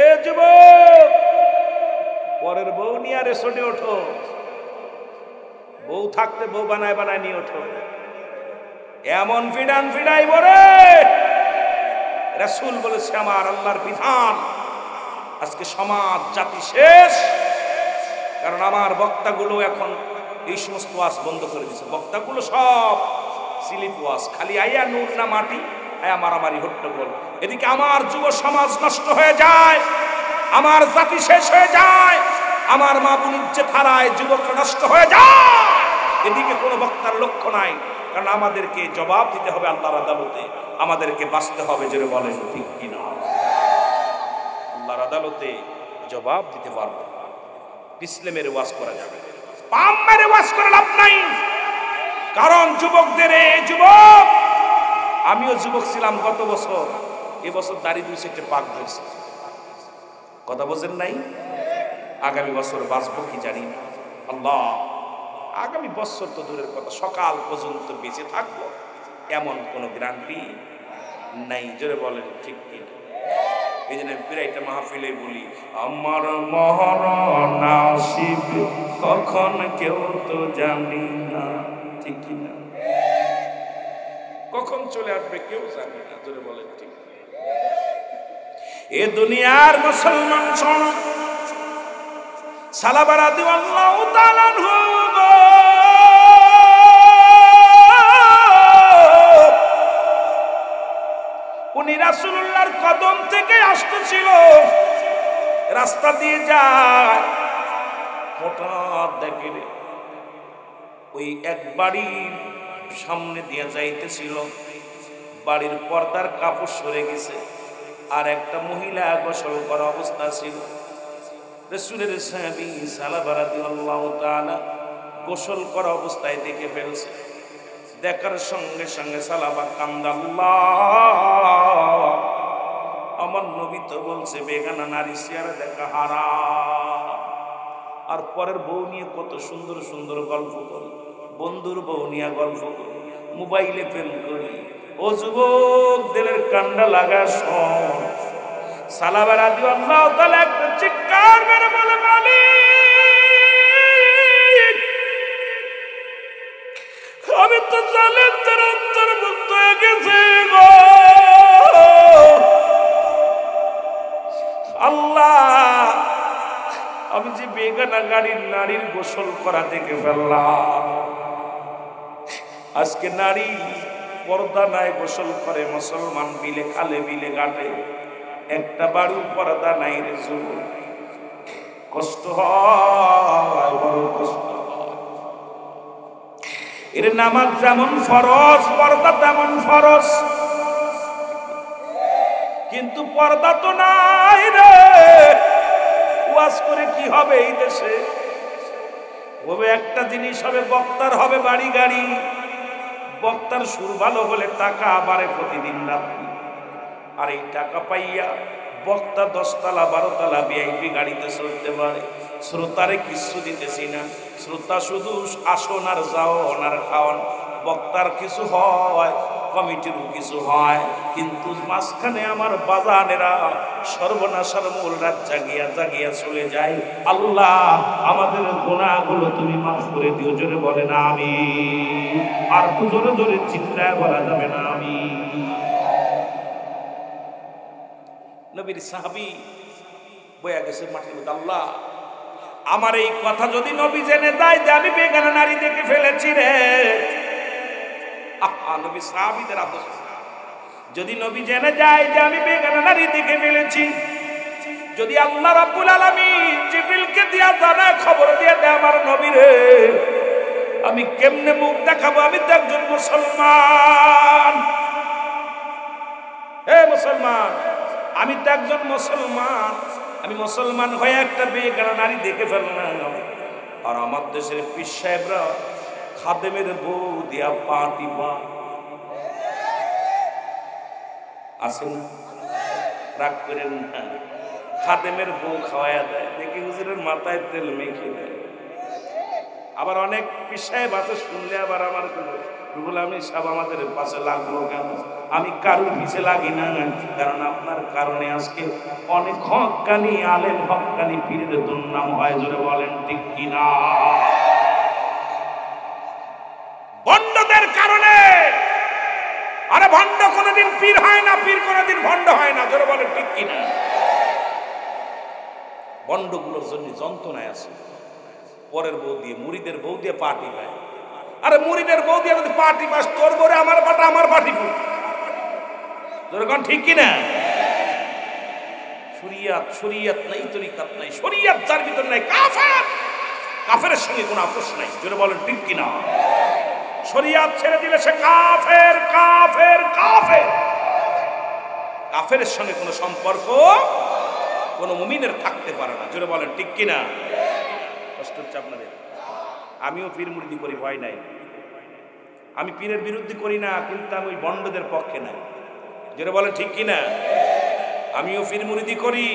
এ যুবক, পরের বউ নিয়ে রেসর্টে ওঠো, বউ থাকতে বউ বানায় বানায় নিয়ে ওঠো, এমন ফিডান ফিডাই বলে রাসূল বলেছে আমার আল্লাহর বিধান। আজকে সমাজ জাতি শেষ, কারণ আমার বক্তাগুলো এখন এই সমস্ত ওয়াজ বন্ধ করে দিয়েছে। বক্তাগুলো সব স্লিপ ওয়াজ, খালি আইয়া নূর না মাটি, আয়া মারামারি হট্টগোল। এদিকে আমার যুব সমাজ নষ্ট হয়ে যায়, আমার জাতি শেষ হয়ে যায়, আমার মা বোনের যে ধারায় যুবক নষ্ট হয়ে যায়। এদিকে কোনো বক্তার লক্ষ্য নাই, কারণ আমাদেরকে জবাব দিতে হবে আল্লাহর আদালতে, আমাদেরকে বাঁচতে হবে। জোরে বলেন ঠিক কিনা? আল্লাহর আদালতে জবাব দিতে পারবো। পিছলে মেরে ওয়াজ করা যাবে, পাম মেরে ওয়াজ করে লাভ নাই। কারণ যুবকদের, যুবক আমিও যুবক ছিলাম গত বছর, এবছর দাড়ি 2 সেটে পাক ধরেছে। কথা বোঝেন নাই? আগামী বছর বাঁচবো কি জানি না। আল্লাহ, আগামী বছর তো দূরের কথা, সকাল পর্যন্ত বেঁচে থাকবো এমন কোনো গ্যারান্টি নাই। জোরে বলেন ঠিক কিনা? এই জন্য প্রায়টা মাহফিলে বলি আমার মরণ নসিব কখন কেউ তো জানি না, ঠিক কিনা? কখন চলে আসবে কেউ জানি না। জোরে বলেন ঠিক। এ দুনিয়ার মুসলমান শোনো, সালাবা রাদিয়াল্লাহু তাআলা আনহু উনি রাসূলুল্লাহর কদম থেকে আসতেছিল, রাস্তা দিয়ে যায়, হঠাৎ দেখে ওই এক বাড়ির সামনে দিয়ে যাইতেছিল, বাড়ির পর্দার কাপড় সরে গেছে, আর একটা মহিলা গোসল করা অবস্থা ছিল। রাসূলের সাহাবী সালাবা রাদিয়াল্লাহু তাআলা গোসল করা অবস্থায় দেখে ফেলছে। দেখার সঙ্গে সঙ্গে সালাবা কান্দা, আল্লাহ আমার নবী তো বলছে বেগানা নারী চেহারা দেখা হারাম। আর পরের বউ নিয়ে কত সুন্দর সুন্দর গল্প করি, বন্ধুর বউ নিয়ে গল্প করি, মোবাইলে প্রেম করি। ও যুবক, দিলের কান্ডা লাগা শোন। সালাবা রাদিয়াল্লাহু তাআলা একটা চিৎকার মেরে বলে, মালিক আমি তো জালেমদের অন্তর্ভুক্ত হয়ে গেছি গো আল্লাহ। আমি যে বেগানা গাড়ির নারীর গোসল করা দেখে ফেললাম। আজকে নারী পর্দা নাই গোসল করে, মুসলমান বিলে খালে বিলে ঘাটে, একটা বাড়ি পর্দা নাই রে যুবক। কষ্ট হয়, বড় কষ্ট। এর নামাজ যেমন ফরজ, পর্দা তেমন ফরজ, কিন্তু পর্দা তো নাই রে। ওয়াজ করে কি হবে এই দেশে? হবে একটা জিনিস হবে, বক্তার হবে বাড়ি গাড়ি, বক্তার সুর ভালো হলে টাকা বাড়ে প্রতিদিন রাত্রি। আর এই টাকা পাইয়া বক্তা 10 তলা 12 তলা ভিআইপি গাড়িতে চলতে পারে, শ্রোতারে কিছু দিতেছি না। শ্রোতা শুধু আসন আর যাওন আর খাওয়ান, বক্তার কিছু হয়, কমিটিরও কিছু হয়, কিন্তু মাঝখানে আমার বাজানেরা সর্বনাশার মূল রাত জাগিয়া জাগিয়া চলে যায়। আল্লাহ আমাদের গুনাহগুলো তুমি মাফ করে দিও। জোরে বলে না আমি, আর তো জোরে জোরে চিল্লায় বলা যাবে না আমি। নবীর সাহাবী বয়া গেছে মাটির মধ্যে, আল্লাহ আমার এই কথা যদি নবী জেনে যায় যে আমি বেগানা নারী দেখে ফেলেছি রে। নবী সাহাবীদের আদর্শ, যদি নবী জেনে যায় যে আমি বেগানা নারী দেখে ফেলেছি, যদি আল্লাহ রাব্বুল আলামিন জিবরিলকে দিয়া জানা খবর দিয়ে দেয় আমার নবী রে, আমি কেমনে মুখ দেখাবো? আমি তো একজন মুসলমান। হে মুসলমান, আমি তো একজন মুসলমান। আমি মুসলমান হয়ে একটা বেগানা নারী দেখে ফেললাম, আর আমার দেশের পীর সাহেবরা খাদেমের বউ দিয়া পা টিপা আছে না, রাগ করেন না, খাদেমের বউ খাওয়াইয়া দেয়, দেখি হুজুরের মাথায় তেল মেখে দেয়। আবার অনেক বিষয় বাসে শুনলে আবার আমার রুহুল আমিন সাহেব আমাদের পাশে লাগলো কেন? আমি কারোর পিছে লাগি না, কারণ আপনার কারণে আজকে অনেক হক্কানি আলেম হক্কানি পীরের দুর্নাম হয়। জোরে বলেন ঠিক কিনা? ভণ্ডদের কারণে। আরে ভণ্ড কোনোদিন পীর হয় না, পীর কোনোদিন ভণ্ড হয় না। জোরে বলেন ঠিক কিনা? ভণ্ডগুলোর জন্য যন্ত্রণায় আছে। পরের বউ দিয়ে, মুড়িদের বউ দিয়ে পার্টি পায়। আরে মুড়িদের বউ দিয়ে যদি পার্টি পাস, তোর বরে আমার পাটা, আমার পার্টি ফুল। যেরকম ঠিক কিনা? শরিয়াত, শরিয়াত নাই, তরিকাত নাই। শরিয়াত যার ভিতর নাই কাফের। কাফেরের সঙ্গে কোনো আপোষ নাই। জোরে বলেন ঠিক কিনা? শরিয়াত ছেড়ে দিলে সে কাফের, কাফের, কাফের। কাফেরের সঙ্গে কোনো সম্পর্ক কোনো মুমিনের থাকতে পারে না। জোরে বলেন ঠিক কিনা? কষ্ট হচ্ছে আপনাদের? আমিও পীর মুরিদি করি, ভয় নাই। আমি পীরের বিরুদ্ধে করি না, কিন্তু আমি ওই বন্ডদের পক্ষে নাই। যেটা বলেন ঠিক কিনা? আমিও পীর মুরিদি করি।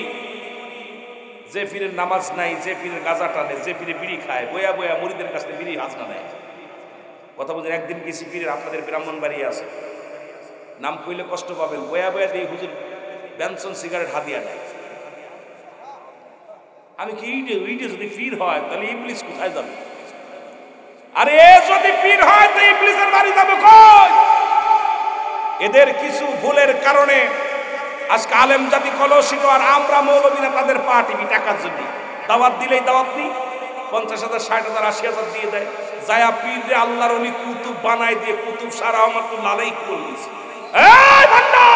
যে পীরের নামাজ নাই, যে পীরের গাঁজা টানে, যে পীরে বিড়ি খায়, বয়া বয়া মুরিদের কাছে বিড়ি হাজনা নেয়। কথা বলছেন? একদিন গেছি পীরের, আপনাদের ব্রাহ্মণবাড়ি আছে, নাম কইলে কষ্ট পাবেন। বয়া বয়া দিয়ে হুজুর বেনসন সিগারেট হাদিয়া নেয়। আমি কি এইটা যদি পীর হয় তাহলে ইবলিস কোথায় যাবে? আরে যদি পীর হয় তো ইবলিসের বাড়ি যাবে কই? এদের কিছু ভুলের কারণে আজকে আলেম জাতি কলসিত, আর আমরা মৌলবীরা তাদের পা টিপি টাকার জন্য। দাওয়াত দিলেই দাওয়াত নেই, 50,000, 60,000, 80,000 দিয়ে দেয়। যায়া পীরে আল্লাহর ওলি কুতুব বানায় দিয়ে কুতুব সারা রহমাতুল্লাহ আলাইহি বলছে, এই বান্দা,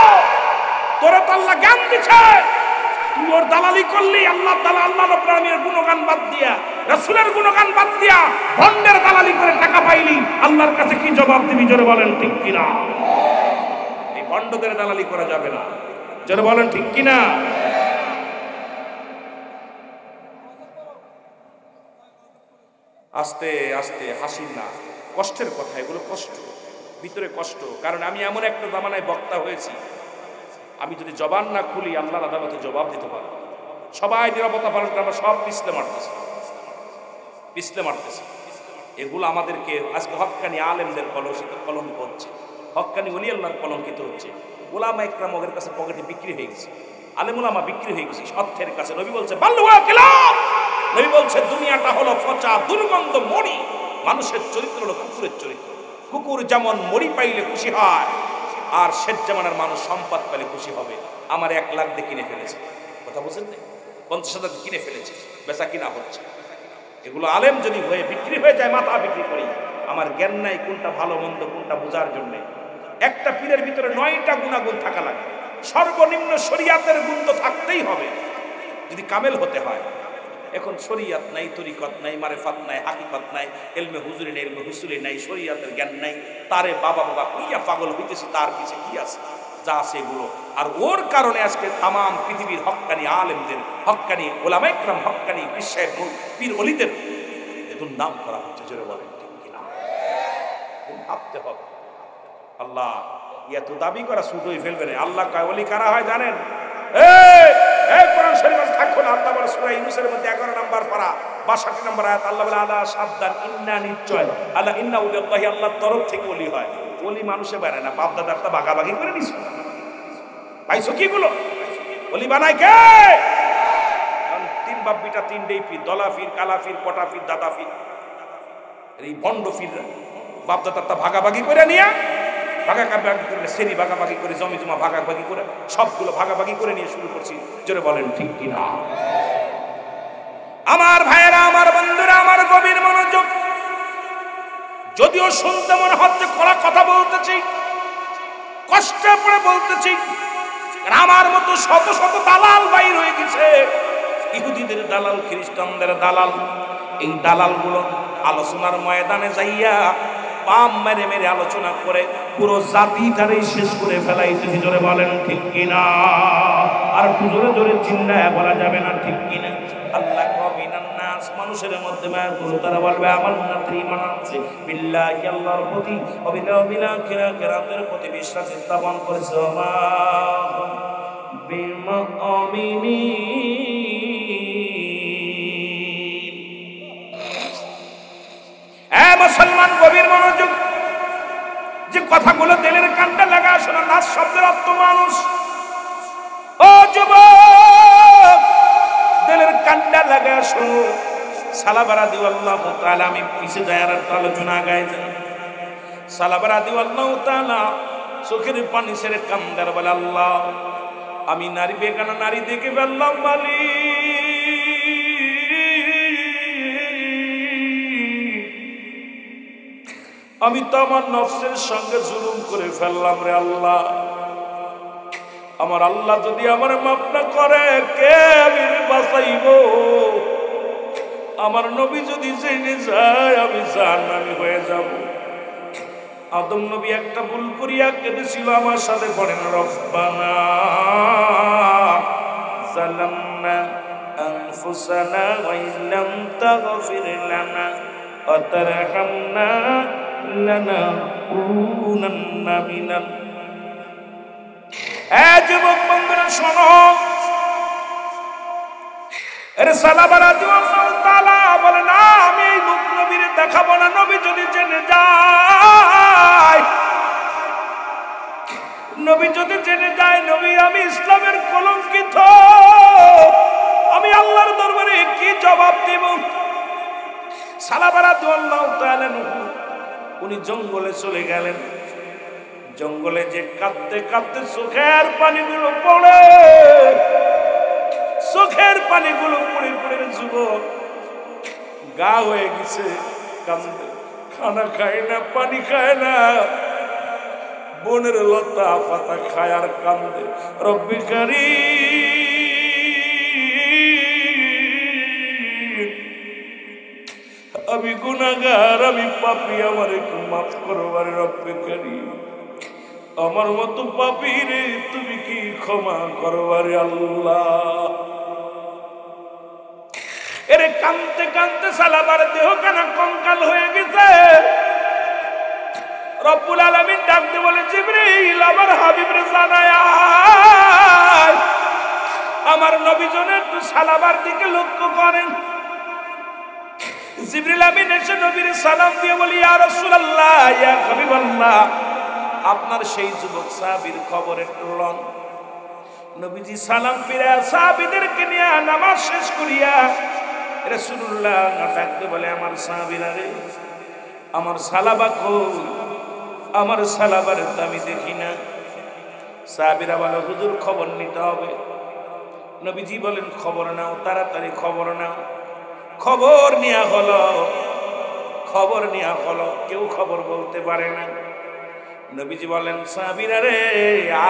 তোরে তো আল্লাহ জ্ঞান দিছে, তুই ওর দালালি করলি। আল্লাহ তাআলা, আল্লাহ রাব্বুল আলামিনের গুণগান বাদ দিয়া, রাসূলের গুণগান বাদ দিয়া ভণ্ডের দালালি করে টাকা পাইলি, আল্লাহর কাছে কি জবাব দিবি? জোরে বলেন ঠিক কিনা? এই ভণ্ডদের দালালি করা যাবে না। জোরে বলেন ঠিক কিনা? আস্তে আস্তে, হাসির না, কষ্টের কথা এগুলো, কষ্ট, ভিতরে কষ্ট। কারণ আমি এমন একটা জামানায় বক্তা হয়েছি, আমি যদি জবান না খুলি আল্লাহর আদালতে জবাব দিতে পারবো। সবাই নিরাপত্তা পালন করে, আমরা সব পিছলে মারতেছি। এগুলো আমাদেরকে আজকে হক্কানি আলেমদের কলঙ্ক হচ্ছে, হক্কানি ওলি আল্লাহর কলঙ্কিত হচ্ছে। ওলামা ইকরাম ওদের কাছে পকেটে বিক্রি হয়ে গেছে, আলেম ওলামা বিক্রি হয়ে গেছে অর্থের কাছে। নবী বলছে বাল্লুয়া কিলাব, নবী বলছে দুনিয়াটা হলো পচা দুর্গন্ধ মরি, মানুষের চরিত্র হলো কুকুরের চরিত্র। কুকুর যেমন মরি পাইলে খুশি হয়, আর শেষ জামানার মানুষ সম্পদ পেলে খুশি হবে। আমার 1 লাখ দিয়ে কিনে ফেলেছে, কথা বলছেন না, 50,000 কিনে ফেলেছে, বেচা কিনা হচ্ছে। এগুলো আলেম যদি হয়ে বিক্রি হয়ে যায়, মাথা বিক্রি করি। আমার জ্ঞান নাই কোনটা ভালো মন্দ, কোনটা বোঝার জন্য। একটা পীরের ভিতরে 9টা গুণাগুণ থাকা লাগবে। সর্বনিম্ন শরিয়াতের গুণ তো থাকতেই হবে যদি কামেল হতে হয়। এখন শরিয়াত নাই, তরিকত নাই, মারেফাত নাই, হাকিকত নাই, এলমে হুজুরি নাই, এলমে হুসুলি নাই, শরিয়াতের জ্ঞান নাই। তারে বাবা বাবা কইয়া পাগল হইতেছি, তার পিছে কি আছে? যা আছে এগুলো। আর ওর কারণে আজকে তাম পৃথিবীর হক্কানি আলেমদের, হক্কানি ওলামা ইকরাম, হক্কানি বিশ্বের পীর ওলিদের দুর্নাম করা হচ্ছে। জোরে বলেন ঠিক কিনা? ভাবতে হবে। আল্লাহ এত দাবি করা ছুট হয়ে ফেলবে না। আল্লাহ কয় ওলি কারা হয় জানেন? এই কোরআন শরীফে থাকো না। আল্লাহ বলে সূরা ইউনূসের মধ্যে 11 নম্বর পারা 62 নম্বর আয়াত, আল্লাহ বলে আলা সাবধান, ইন্না নিশ্চয়, আল্লাহ ইন্না উলিল্লাহি, আল্লাহর তরফ থেকে ওলি হয়। ওলি মানুষে বানায় না, বাপ দাদারটা ভাগাভাগি করে নিছো। পাইছো কি গুলো? ওলি বানায় কে? কারণ 3 বাপ বিটা 3টেই পীর, দলা পীর, কালা পীর, কটা পীর, দাদা পীর। এই ভণ্ড পীর বাপ দাদারটা ভাগাভাগি করে নিয়া, ভাগাভাগি করে শ্রেণী ভাগাভাগি করে, জমি জমা ভাগাভাগি করে, সবগুলো ভাগাভাগি করে নিয়ে শুরু করছি। জোরে বলেন ঠিক কিনা? আমার ভাইয়েরা, আমার বন্ধুরা, আমার গভীর মনোযোগ। যদিও শুনতে মনে হচ্ছে কড়া কথা বলতেছি, কষ্টে পড়ে বলতেছি, আমার মতো শত শত দালাল বাইর হয়ে গেছে। ইহুদিদের দালাল, খ্রিস্টানদের দালাল। এই দালালগুলো আলোচনার ময়দানে যাইয়া পাম মেরে মেরে আলোচনা করে পুরো জাতিটারই শেষ করে ফেলাইতেছি। জোরে বলেন ঠিক কিনা? আর একটু জোরে জোরে চিল্লায় বলা যাবে না ঠিক কিনা? আল্লাহ কমিনান নাস, মানুষের মধ্যে মায়া করো, তারা বলবে আমান্না, ঈমান আনছে বিল্লাহি, আল্লাহর প্রতি, ওয়াবিল ইয়াউমিল আখির, কিয়ামতের প্রতি বিশ্বাস স্থাপন করেছে। মা বিল মুমিনিন, মুসলমান গভীর মনোযোগ, যে কথাগুলো দিলের কানটা লাগা শোনা। নাস শব্দের অর্থ মানুষ। ও যুবক, দিলের কানটা লাগা শোনো। সালাবা রাদিয়াল্লাহু তাআলা, আমি পিছে যায় আর আলোচনা গায় যায়। সালাবা রাদিয়াল্লাহু তাআলা চোখের পানি ছেড়ে কান্দার বলে, আল্লাহ, আমি নারী বেগানা নারী দেখে ফেললাম মালিক। আমি তো আমার নফসের সঙ্গে জুলুম করে ফেললাম রে আল্লাহ। আমার আল্লাহ যদি আমার মাফ না করে, কে আমি বাঁচাইব? আমার নবী যদি জেনে যায়, আমি জাহান্নামী হয়ে যাব। আদম নবী একটা ভুল করিয়া কেঁদেছিল, আমার সাথে পড়েন, রব্বানা যালামনা আনফুসানা ওয়া ইল্লাম তাগফির লানা ওয়া তারহামনা লানাকুনান্না মিনাল। যুবক বন্ধুরা শোনো, সালাবা রাদিয়াল্লাহু তাআলা বলে, না, আমি এই মুখ নবীরে দেখাবো না। নবী যদি জেনে যায়, নবী যদি জেনে যায়, নবী আমি ইসলামের কলঙ্কিত, আমি আল্লাহর দরবারে কি জবাব দেব? সালাবা রাদিয়াল্লাহু তাআলা উনি জঙ্গলে চলে গেলেন। জঙ্গলে যে কাঁদতে কাঁদতে চোখের পানিগুলো পড়ে, চোখের পানিগুলো পড়ে পড়ে যুবক গা হয়ে গেছে, কান্দে। খানা খায় না, পানি খায় না, বনের লতা পাতা খায় আর কান্দে। রব্বি কারীম, আমি গুনাহগার, আমি পাপী, আমার একটু মাফ করো আরে রব্বি কারীম। আমার মতো পাপী রে, তুমি কি ক্ষমা করো আরে আল্লাহ। এরে কাঁদতে কাঁদতে সালাবার দেহ কানা কঙ্কাল হয়ে গেছে। রব্বুল আলামিন ডাকতে বলে, জিবরিল, আমার হাবিবরে জানায় আমার নবী জনে একটু সালাবার দিকে লক্ষ্য করেন। জিবরিল আমিন এসে নবীর সালাম দিয়ে বলি, ইয়া রাসূলুল্লাহ, ইয়া হাবিবাল্লাহ, আপনার সেই যুবক সাহাবীর খবর একটু লন। নবীজি সালাম ফিরে সাহাবীদেরকে নিয়ে নামাজ শেষ করিয়া রাসূলুল্লাহ ডাকতে বলে, আমার সাহাবীরা রে, আমার সালাবা কই? আমার সালাবারে তো আমি দেখি না। সাহাবীরা বলে, হুজুর, খবর নিতে হবে। নবীজি বলেন, খবর নাও, তাড়াতাড়ি খবর নাও। খবর নেওয়া হলো, খবর নেওয়া হলো, কেউ খবর বলতে পারে না। নবীজি বলেন, সাহাবীরা রে,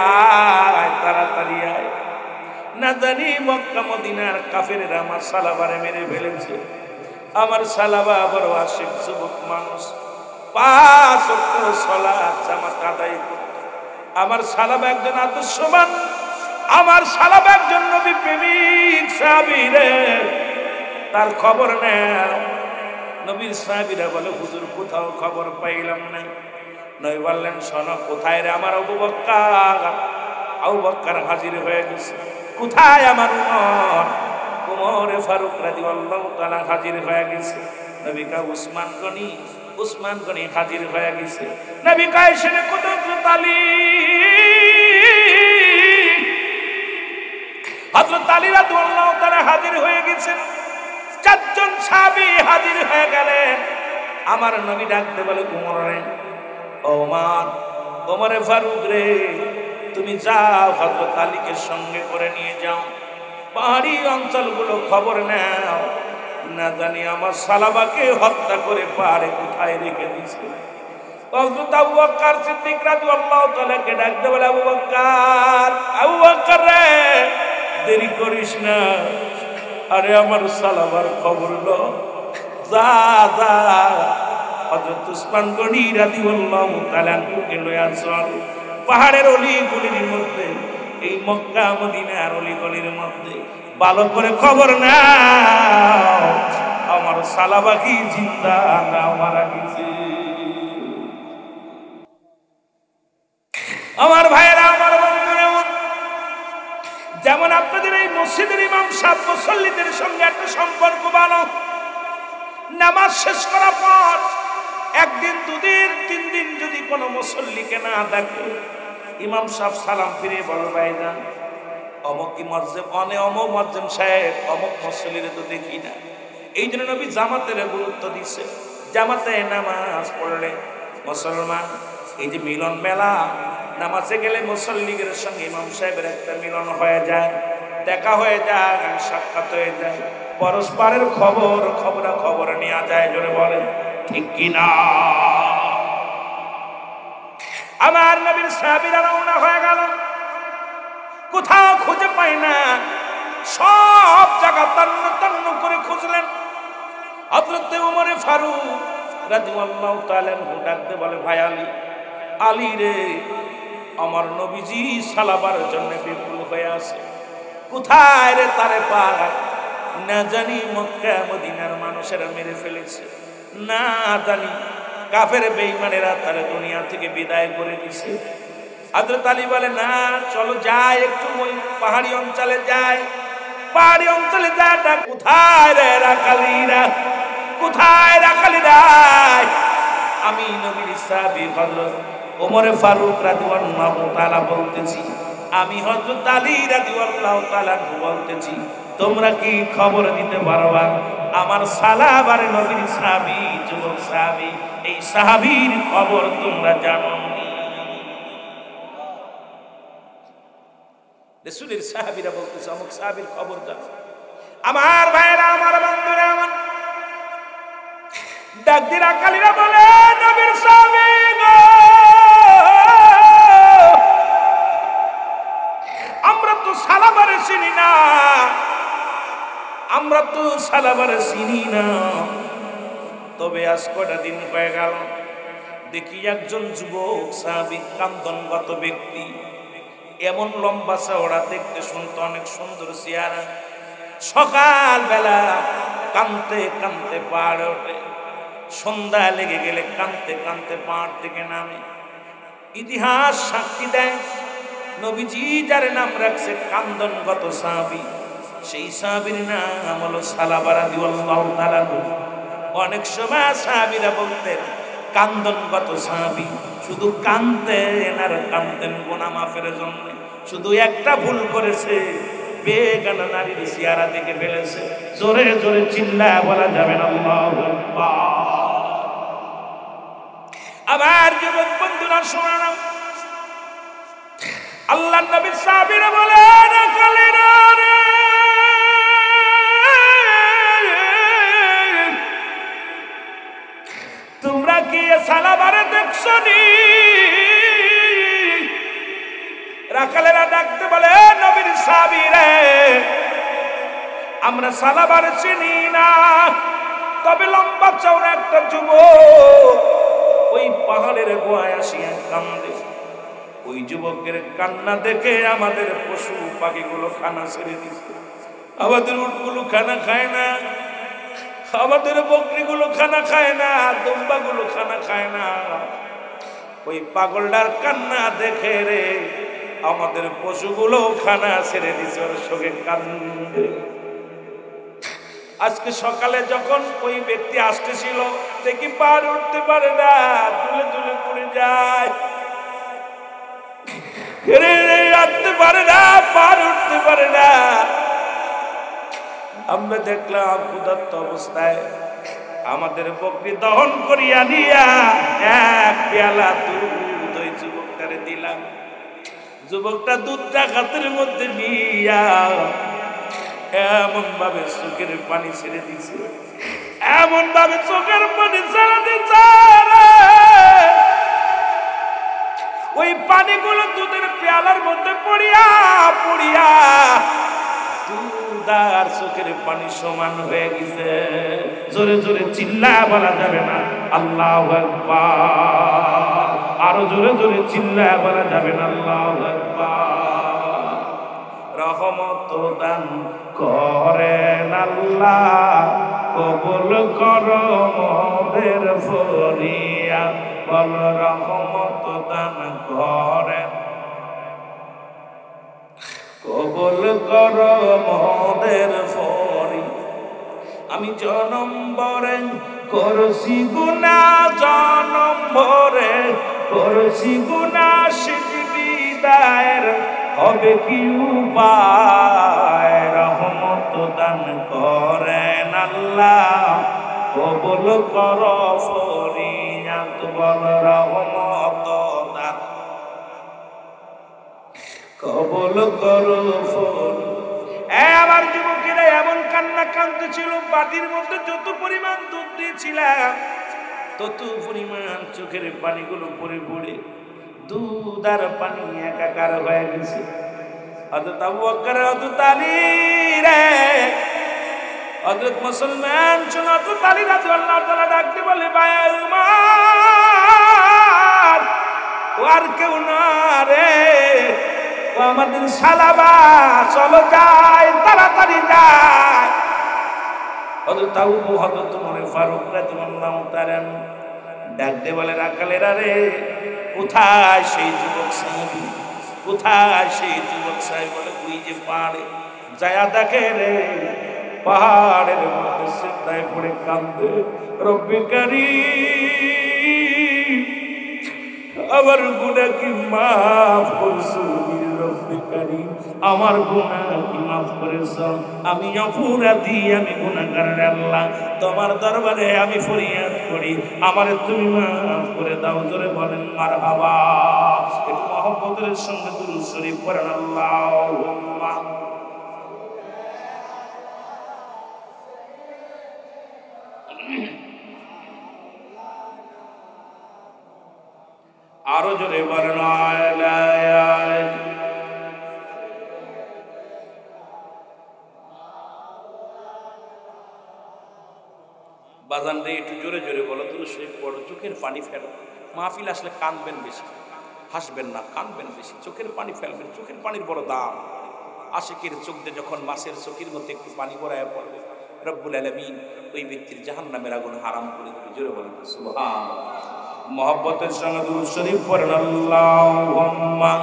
আয়, তাড়াতাড়ি আয়। না জানি মক্কা মদিনার কাফেরেরা আমার সালাবারে মেরে ফেলেছে। আমার সালাবা বড় আশিক যুবক মানুষ, 5 ওয়াক্ত সালাত জামাত আদায় করত। আমার সালাবা একজন আদর্শবান, আমার সালাবা একজন নবী প্রেমিক সাহাবী রে, তার খবর নেও। নবীর সাহাবীরা বলে, হুজুর, কোথাও খবর পাইলাম না। নবী বললেন, শোনো, কোথায় রে আমার আবু বকর? আবু বকর হাজির হয়ে গেছে। কোথায় আমার উমর? উমরে ফারুক রাদিয়াল্লাহু তাআলা হাজির হয়ে গেছে। নবী কা উসমান গনি, উসমান গনি হাজির হয়ে গেছে। নবী কা এসে কুদরত আলী, হযরত আলী রাদিয়াল্লাহু তাআলা হাজির হয়ে গেছেন। 4 জন সাহাবী হাজির হয়ে গেলেন। আমার নবী ডাকতে বলে, উমর রে, ওমর, ওমরে ফারুক রে, তুমি যাও, হযরত আলীকে সঙ্গে করে নিয়ে যাও, পাহাড়ি অঞ্চলগুলো খবর নাও। না জানি আমার সালাবাকে হত্যা করে পাহাড়ে কোথায় রেখে দিয়েছে। হযরত আবু বকর সিদ্দিক রাদিয়াল্লাহু তাআলা কে ডাকতে বলে, আবু বকর, আবু বকর রে, দেরি করিস না, আরে আমার সালাবার খবর লো, যা যা। হযরত উসমান গনি রাদিয়াল্লাহু তাআলা কে লয়া চল পাহাড়ের অলিগলির মধ্যে, এই মক্কা মদিনার অলিগলির মধ্যে ভালো করে খবর নাও, আমার সালাবা কি জিন্দা না মারা গেছে। আমার ভাইয়েরা, আমার বন্ধুরা, যেমন আপনাদের এই মসজিদের ইমাম সাহেব মুসল্লিদের সঙ্গে একটা সম্পর্ক ভালো। নামাজ শেষ করার পর একদিন দুদিন তিন দিন যদি কোনো মুসল্লিকে না দেখে, ইমাম সাহেব সালাম ফিরে বল ভাইজান অমুক মুয়াজ্জিম অমুক মুয়াজ্জিম সাহেব অমুক মুসল্লিরে তো দেখি না। এই জন্য নবী জামাতের গুরুত্ব দিচ্ছে। জামাতে নামাজ পড়লে মুসলমান এই যে মিলন মেলা, নামাজে গেলে মুসল্লিদের সঙ্গে ইমাম সাহেবের একটা মিলন হয়ে যায়, দেখা হয়ে যায়, সাক্ষাৎ হয়ে যায়, পরস্পরের খবর নেওয়া যায়। জোরে বলেন ঠিক কিনা? আমার নবীর সাহাবীরা রওনা হয়ে গেল, কোথাও খুঁজে পায় না, সব জায়গা তন্ন তন্ন করে খুঁজলেন। হযরত ওমর ফারুক রাদিয়াল্লাহু তাআলা ডাকতে বলে, ভাই আলী, আলী রে, আমার নবীজি সালাবার জন্য বিপুল হয়ে আছে, কোথায় রে তারে পায়? না জানি মক্কা মদিনার মানুষেরা মেরে ফেলেছে, না জানি কাফের বেঈমানেরা তারে দুনিয়া থেকে বিদায় করে দিছে। হযরত আলী বলে, না চলো যাই, একটু ওই পাহাড়ি অঞ্চলে যাই। পাহাড়ি অঞ্চলে যাটা কোথায় রে রাখালিরা, কোথায় রাখালিরা? আমি নবীর সাহাবী হযরত ওমর ফারুক রাদিয়াল্লাহু তাআলা বলতেছি, আমি হযরত আলী রাদিয়াল্লাহু তাআলা বলতেছি, তোমরা কি খবর দিতে পারবা আমার সালাবার নবীর সাহাবী, যুবক সাহাবী, এই সাহাবীর খবর তোমরা জানো? রাসূলের সাহাবীরা বলতেছে অমুক সাহাবীর খবর জানো। আমার ভাইরা, আমার বন্ধুরা, আমার ডাক দিয়ে রাখালিরা বলে, নবীর সাহাবী গো, আমরা তো সালাবারে চিনি না, আমরা তো সালাবারে চিনি না। তবে আজ কয়টা দিন হয়ে গেল দেখি একজন যুবক সাহাবী, কান্দনগত ব্যক্তি, এমন লম্বা চওড়া, দেখতে শুনতে অনেক সুন্দর চেহারা, সকাল বেলা কানতে কানতে পাহাড়ে ওঠে, সন্ধ্যা লেগে গেলে কানতে কানতে পাহাড় থেকে নামে। ইতিহাস সাক্ষী দেয় নবীজি যার নাম রাখছে কান্দনগত সাহাবী, সেই সাহাবীর নাম হলো সালাবা রাদিয়াল্লাহু তাআলা। অনেক সময় সাহাবীরা বলতেন কান্দনগত সাহাবী, শুধু কানতেন আর কানতেন গুনাহ মাফের জন্য। শুধু একটা ভুল করেছে, বেগানা নারীর চেহারা দেখে ফেলেছে। জোরে জোরে চিল্লায় বলা যাবে না আল্লাহু আকবার। আবার যুবক বন্ধুরা শোনালাম, আল্লাহর নবীর সাহাবীরা বলেন, খালিরা রে, তোমরা কি সালাবারে দেখছো নি? রাখালেরা ডাকতে বলে, নবীর সাহাবী রে, আমরা সালাবারে চিনি না, তবে লম্বা চওড়া একটা যুবক ওই পাহাড়ের গোয়ায় আসিয়া কান্দে। ওই যুবকের কান্না দেখে আমাদের পশু পাখিগুলো খানা ছেড়ে দিচ্ছে, আমাদের উটগুলো খানা খায় না, আমাদের বকরিগুলো খানা খায় না, দুম্বাগুলো খানা খায় না। ওই পাগলটার কান্না দেখে রে আমাদের পশুগুলো খানা ছেড়ে দিচ্ছে, ওর সঙ্গে কান্দে। আজকে সকালে যখন ওই ব্যক্তি আসতেছিল, দেখি পার উঠতে পারে না, তুলে তুলে পড়ে যায়, আসতে পারে না, পার উঠতে পারে না। আমরা দেখলাম ক্ষুধার্ত অবস্থায় আমাদের বকরি দহন করিয়া দিয়া এক পেয়ালা দুধ ওই যুবকটারে দিলাম। যুবকটা দুধটা হাতের মধ্যে নিয়া এমন ভাবে চোখের পানি ছেড়ে দিছে, এমন ভাবে চোখের পানি ছেড়ে দিচ্ছে, ওই পানিগুলো দুধের পেয়ালার মধ্যে পড়িয়া পড়িয়া দুধ আর চোখের পানি সমান হয়ে গেছে। জোরে জোরে চিল্লা বলা যাবে না আল্লাহু আকবার, আরো জোরে জোরে চিল্লা বলা যাবে না আল্লাহু আকবার। রহমত দান করেন আল্লাহ, কবুল করো মোদের ফরিয়াদ, বল রহমত দান করেন, কবুল করো মোদের ফরিয়াদ। আমি জনম বরেন করছি গুনাহ জনম ভরে, করছি গুনাহ শেষ বিদায়ের, হবে কি উপায়? রহমত দান করেন আল্লাহ, কবুল কর ফরিয়াদ বল। রহমত দান কবুল কর ফরিয়াদ। আমার যুবকেরা এমন কান্না কাঁদতেছিল, বাটির মধ্যে যত পরিমাণ দুধ দিয়েছিলাম তত পরিমাণ চোখের পানিগুলো পড়ে পড়ে দুধ আর পানি একাকার হয়ে গেছে। হযরত আবু বকর, হযরত আলী রে, হযরত মুসলমান শুনো, হযরত আলী রাদিয়াল্লাহু তাআলা ডাকতে বলে, ভাই উমর, ও আর কেউ না রে, ও আমাদের সালাবা, চলো যাই, তাড়াতাড়ি যাই। হযরত আবু হযরত ওমর ফারুক রাদিয়াল্লাহু তাআলা ডাকতে বলে, রাখালেরা রে, কোথায় সেই যুবক সাহাবী, কোথায় সেই যুবক সাহেব? বলে, ওই যে পাহাড়ে যায়া দেখে রে, পাহাড়ের মধ্যে সিজদায় পড়ে কান্দে, রব্বি কারীম আমার গুনাহ কি মাফ করছো? রব্বি কারীম আমার গুনাহ কি মাফ করেছো? আমি অপরাধী, আমি গুনাহগার আল্লাহ, তোমার দরবারে আমি ফরিয়াদ করি, আমারে তুমি মাফ করে দাও। জোরে বলেন মারহাবা। একটু মহব্বতের সঙ্গে দুরূদ শরীফ পড়েন, আল্লাহুম্মা। আরো জোরে বলেন বাজান রে, একটু জোরে জোরে বলো, দুরূদ শরীফ পড়ো, চোখের পানি ফেলো। মাহফিল আসলে কাঁদবেন বেশি, হাসবেন না, কাঁদবেন বেশি, চোখের পানি ফেলবেন। চোখের পানির বড় দাম। আশিকের চোখ দিয়ে যখন মাছের চোখের মধ্যে একটু পানি গড়ায় পড়বে, রব্বুল আলামিন ওই ব্যক্তির জাহান্নামের আগুন হারাম করে দেবে। জোরে বলেন সুবহানাল্লাহ। মহব্বতের সঙ্গে দুরূদ শরীফ পড়েন, আল্লাহুম্মা।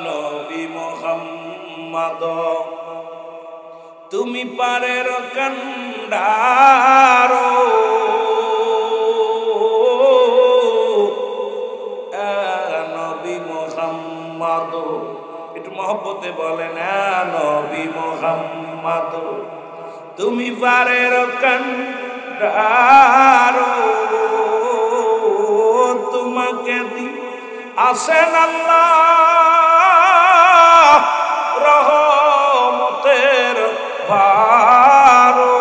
নবী মুহাম্মদ, তুমি পারের কান্ডারো, নবী মুহাম্মদ, একটু মহব্বতে বলেন, নবী মুহাম্মদ, তুমি পারের কান্ডারো, তোমাকে দি আসেন আল্লাহ রহমতের ভারো।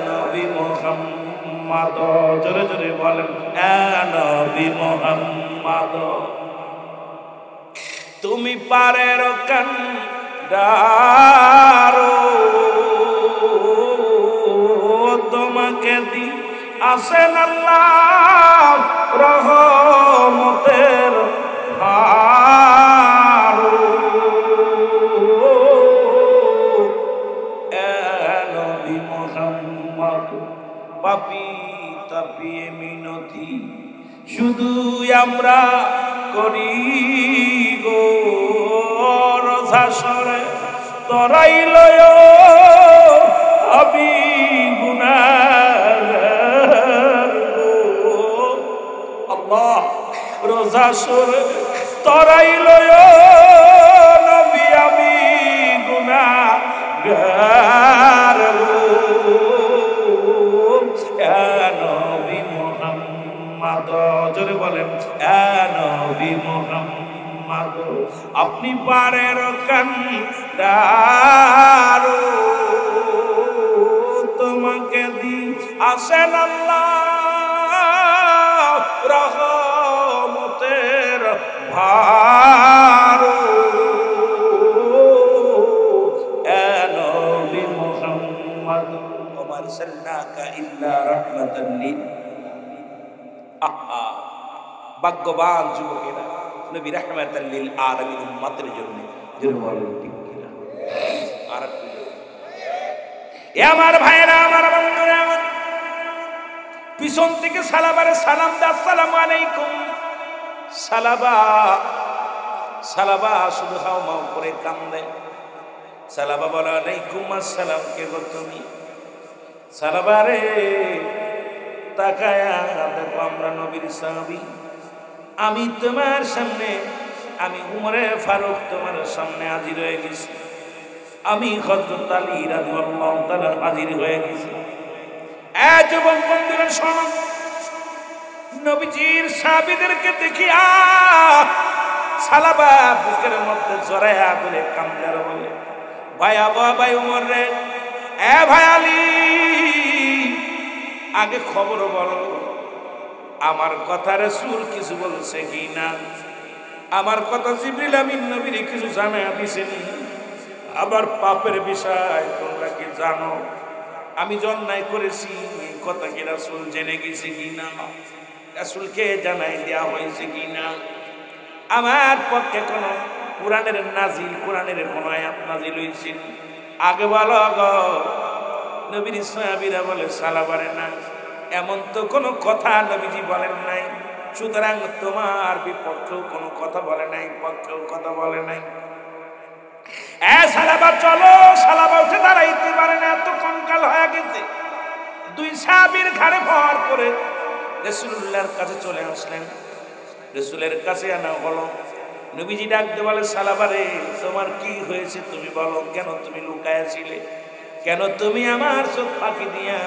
নবী মুহাম্মদ, জোরে জোরে বলেন, নবী মুহাম্মদ, তুমি পারের কান্ডারো, তোমাকে দি আসেন আল্লাহ রহমতের ভারো। নবী মুহাম্মদ, পাপী তাপিয়ে মিনতি শুধু আমরা করি গো, রঝাসরে তরাই লয় আমি গুনাহগার গো। আল্লাহ, রঝাসরে তরাই লয় নবী আমি গুনাহগার গো। নবী মুহাম্মদ, জোরে বলেন, নবী মুহাম্মদ, আপনি পারের কান্ডারো, তোমাকে দি আসেন আল্লাহ রহমতের ভারো। নবী মুহাম্মদ, ওমা আরসালনাকা ইল্লা রাহমাতাল লিল। আহা, ভাগ্যবান যুবকেরা, নবী রাহমাতাল লিল আলামিন উম্মতের জন্য যেন বলেন ঠিক কিনা। আর এ আমার ভাইরা, আমার বন্ধুরা, আমার পিছন থেকে সালাবারে সালাম দে, আসসালামু আলাইকুম। সালাবা সালাবা শুধু হাও মাও করে কান্দে। সালাবা বলে আলাইকুম আসসালাম, কে গো তুমি? সালাবা রে তাকায়া দেখো আমরা নবীর সাহাবী, আমি তোমার সামনে, আমি উমরে ফারুক তোমার সামনে হাজির হয়ে গেছি, আমি হযরত আলী রাদিয়াল্লাহু তাআলা হাজির হয়ে গেছি। যুবক বন্ধুরা শোনো, নবীজির সাহাবীদেরকে দেখিয়া সালাবা বুকের মধ্যে জড়ায়া ধরে কান্দে আর বলে, ভাই আবু ভাই উমর রে, ভাই আলী, আগে খবর বলো, আমার কথা রাসূল কিছু বলছে কি না? আমার কথা জিবরিল আমিন নবীর কিছু জানায়া দিছেন? আবার পাপের বিষয় তোমরা কি জানো? আমি যে অন্যায় করেছি এই কথা কি রাসূল জেনে গেছে কিনা? রাসূলকে জানাই দেওয়া হয়েছে কিনা? আমার পক্ষে কোনো কোরআনের নাজিল, কোরআনের কোনো আয়াত নাজিল হয়েছে? আগে বলো গো। নবীর সাহাবীরা বলে সালাবারে না, এমন তো কোনো কথা নবীজি বলেন নাই, সুতরাং তোমার বিপক্ষেও কোনো কথা বলে নাই, পক্ষেও কথা বলে নাই। সালাবা চলো। সালাবা উঠে দাঁড়াইতে পারে না, এত কঙ্কাল হয়ে গেছে। দুই সাহাবীর ঘাড়ে ভর করে রাসূলুল্লাহর কাছে চলে আসলেন। রাসূলের কাছে আনা হলো। নবীজি ডাকতে বলে, সালাবারে তোমার কি হয়েছে তুমি বলো, কেন তুমি লুকায়াছিলে? কেন তুমি আমার চোখ ফাঁকি দিয়া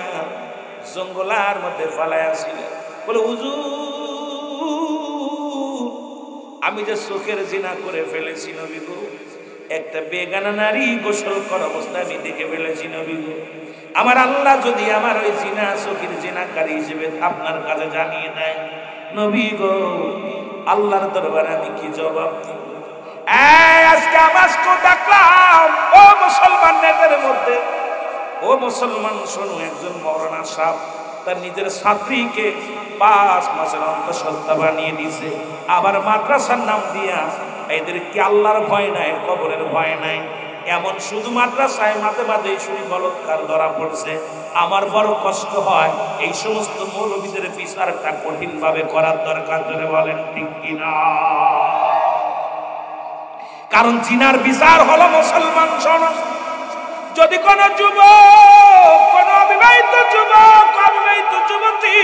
জঙ্গলার মধ্যে ফালাইয়াছিলে? বলে হুজুর, আমি যে চোখের জিনা করে ফেলেছি নবী গো, একটা বেগানা নারী গোসল করা অবস্থায় আমি দেখে ফেলেছি নবী গো। আমার আল্লাহ যদি আমার ওই জিনা চোখের জিনাকারী হিসেবে আপনার কাছে জানিয়ে দেয় নবী গো, আল্লাহর দরবারে আমি কি জবাব দিব? আজকে আমাজকে ডাকলাম ও মুসলমানদের মধ্যে, ও মুসলমান শোনো, একজন মওলানা সাহেব তার নিজের ছাত্রীকে 5 মাসের অন্তঃসত্ত্বা বানিয়ে দিছে, আবার মাদ্রাসার নাম দিয়া এদের কি আল্লাহর ভয় নাই, কবরের ভয় নাই? এমন শুধু মাদ্রাসায় মাঝে মাঝে শুনি বলৎকার ধরা পড়ছে। আমার বড় কষ্ট হয়, এই সমস্ত মৌলবীদের বিচারটা কঠিন ভাবে করার দরকার, জোরে বলেন ঠিক কিনা? কারণ জিনার বিচার হলো মুসলমান শোনো, যদি কোন যুবক, কোন অবিবাহিত যুবক, অবিবাহিত যুবতী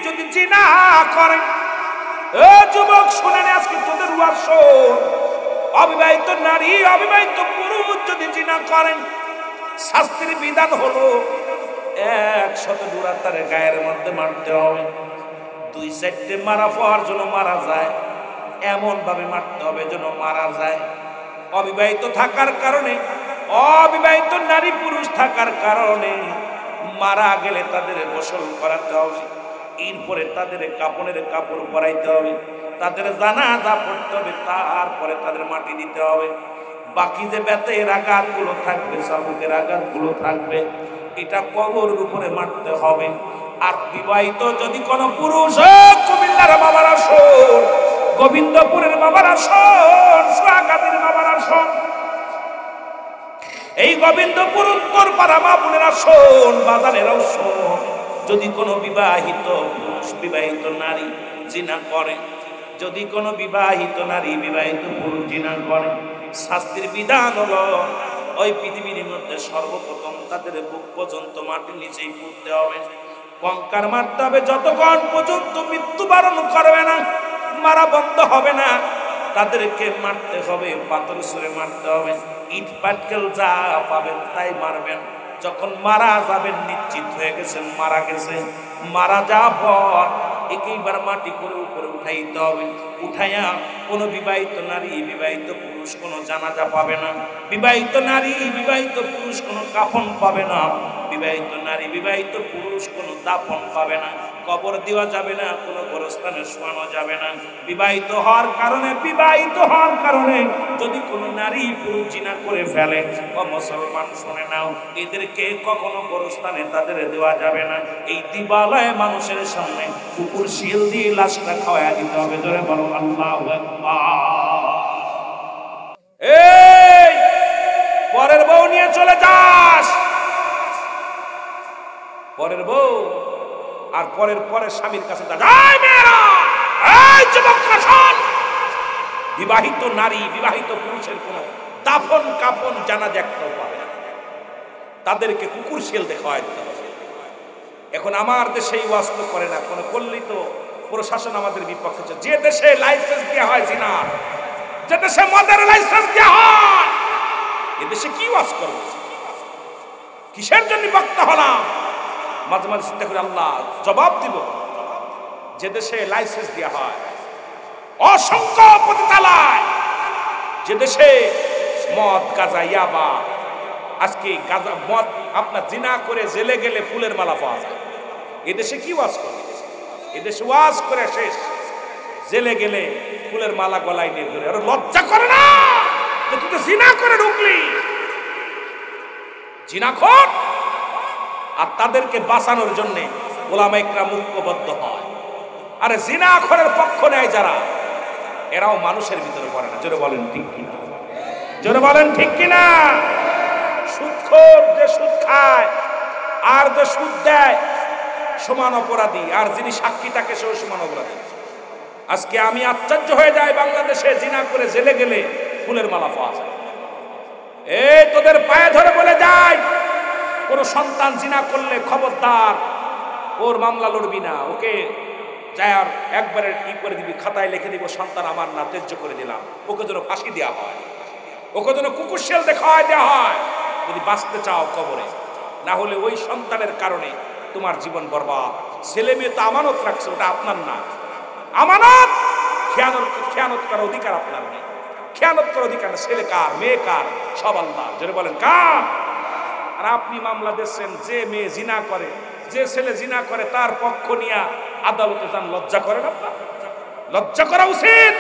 যদি জিনা করে, ও যুবক শুনেন, আজকে তোদের ওয়াজ শোন, অবিবাহিত নারী, অবিবাহিত পুরুষ যদি জিনা করেন, শাস্তির বিধান হলো 100 ডুরা তার গায়ের মধ্যে মারতে হবে। 2-4টে মারা পাওয়ার জন্য মারা যায়, এমন ভাবে মারতে হবে যেন মারা যায়। অবিবাহিত থাকার কারণে, অবিবাহিত নারী পুরুষ থাকার কারণে মারা গেলে তাদের গোসল করাতে হবে, এরপরে তাদের কাপড়ের কাপড় পরাইতে হবে, তাদের জানাজা পড়তে হবে, তারপরে তাদের মাটি দিতে হবে। বাকি যে বেতের আঘাতগুলো থাকবে, চাবুকের আঘাতগুলো থাকবে, এটা কবরের উপরে মারতে হবে। আর বিবাহিত যদি কোনো পুরুষ, কুমিল্লার বাবারা শোন, গোবিন্দপুরের বাবারা শোন, সোহাগাতির বাবারা শোন, এই গোবিন্দপুর উত্তর পাড়া মা বোনেরা শোন, বাজারেরাও শোন, যদি কোনো বিবাহিত পুরুষ, বিবাহিত নারী জিনা করে, যদি কোনো বিবাহিত নারী, বিবাহিত পুরুষ জিনা করে, শাস্তির বিধান হলো ওই পৃথিবীর মধ্যে সর্বপ্রথম তাদের বুক পর্যন্ত মাটির নিচেই পুঁততে হবে, কঙ্কার মারতে হবে, যতক্ষণ পর্যন্ত মৃত্যুবরণ করবে না, মারা বন্ধ হবে না, তাদেরকে মারতে হবে, পাথর ছুঁড়ে মারতে হবে, ইট পাটকেল যা পাবেন তাই মারবেন। যখন মারা যাবেন নিশ্চিত হয়ে গেছেন মারা গেছে, মারা যাওয়ার পর একইবার মাটি করে উপরে উঠাইতে হবে। উঠাইয়া কোনো বিবাহিত নারী, বিবাহিত পুরুষ কোনো জানাজা পাবে না, বিবাহিত নারী, বিবাহিত পুরুষ কোনো কাফন পাবে না, বিবাহিত নারী বিবাহিত পুরুষ কোনো দাফন পাবে না, কবর দেওয়া যাবে না, কোনো গোরস্থানে শোয়ানো যাবে না। বিবাহিত হওয়ার কারণে যদি কোনো নারী পুরুষ জিনা করে ফেলে, ও মুসলমান শুনে নাও, এদেরকে কখনো গোরস্থানে তাদের দেওয়া যাবে না। এই দিবালয়ে মানুষের সামনে কুকুর শিল দিয়ে লাশটা খাওয়া দিতে হবে। জোরে বলো আল্লাহু আকবার। এই পরের বউ নিয়ে চলে যাস, পরের বউ আর পরের স্বামীর কাছে যা। এই যুবকরা শোন, বিবাহিত নারী বিবাহিত পুরুষের কোন দাফন কাফন জানাজা একটাও পাবে না, তাদেরকে কুকুর শিল দেখায় দিতে হবে। এখন আমার দেশে এই ওয়াজ তো করে না, কোন করলেই তো প্রশাসন আমাদের বিপক্ষে। যে দেশে লাইসেন্স দেওয়া হয় জিনার, যে দেশে মদের লাইসেন্স দেওয়া হয়, এদেশে কি ওয়াজ করব? কিসের জন্য বক্তা হলাম? মাঝে মাঝে চিন্তা করে আল্লাহ জবাব দিব। যে দেশে লাইসেন্স দেওয়া হয়, অসংখ্য পতিতালয়, যে দেশে মদ গাঁজা ইয়াবা, আজকে গাঁজা মদ আপনার জিনা করে জেলে গেলে ফুলের মালা পাওয়া যায়। এদেশে কি ওয়াজ করে? এদেশে ওয়াজ করে শেষ, জেলে গেলে ফুলের মালা গলায় নিয়ে ঘুরে। আর লজ্জা করে না? তুই তো জিনা করে ঢুকলি, জিনাখোর। আর তাদেরকে বাঁচানোর জন্য ওলামা ইকরাম ঐক্যবদ্ধ হয়। আরে জিনাখোরের পক্ষ নেয় যারা, এরাও মানুষের ভিতরে পড়ে না। জোরে বলেন ঠিক কিনা? জোরে বলেন ঠিক কিনা? সুদখোর যে সুদ খায় আর যে সুদ দেয় সমান অপরাধী, আর যিনি সাক্ষী তাকে সেও সমান অপরাধী। আজকে আমি আশ্চর্য হয়ে যাই, বাংলাদেশে জিনা করে জেলে গেলে ফুলের মালা পাওয়া যায়। এই তোদের পায়ে ধরে বলে যায়, কোন সন্তান জিনা করলে খবরদার ওর মামলা লড়বি না, ওকে যায় আর একবারে ই করে দিবি, খাতায় লিখে দিব সন্তান আমার না, ত্যায্য করে দিলাম। ওকে যেন ফাঁসি দেওয়া হয়, ওকে যেন কুকুর শিল দেখায় দেওয়া হয়, যদি বাঁচতে চাও কবরে। না হলে ওই সন্তানের কারণে তোমার জীবন বরবাদ। ছেলে মেয়ে তো আমানত রাখছে, ওটা আপনার না। আমানত খেয়ানত করার অধিকার আপনার নেই। খেয়ানত করার অধিকার না। ছেলে কার, মেয়ে কার? সব আল্লাহ। জোরে বলেন কার? আর আপনি মামলা দিচ্ছেন, যে মেয়ে জিনা করে, যে ছেলে জিনা করে, তার পক্ষ নিয়ে আদালতে যান। লজ্জা করেন আপনার? লজ্জা করা উচিত।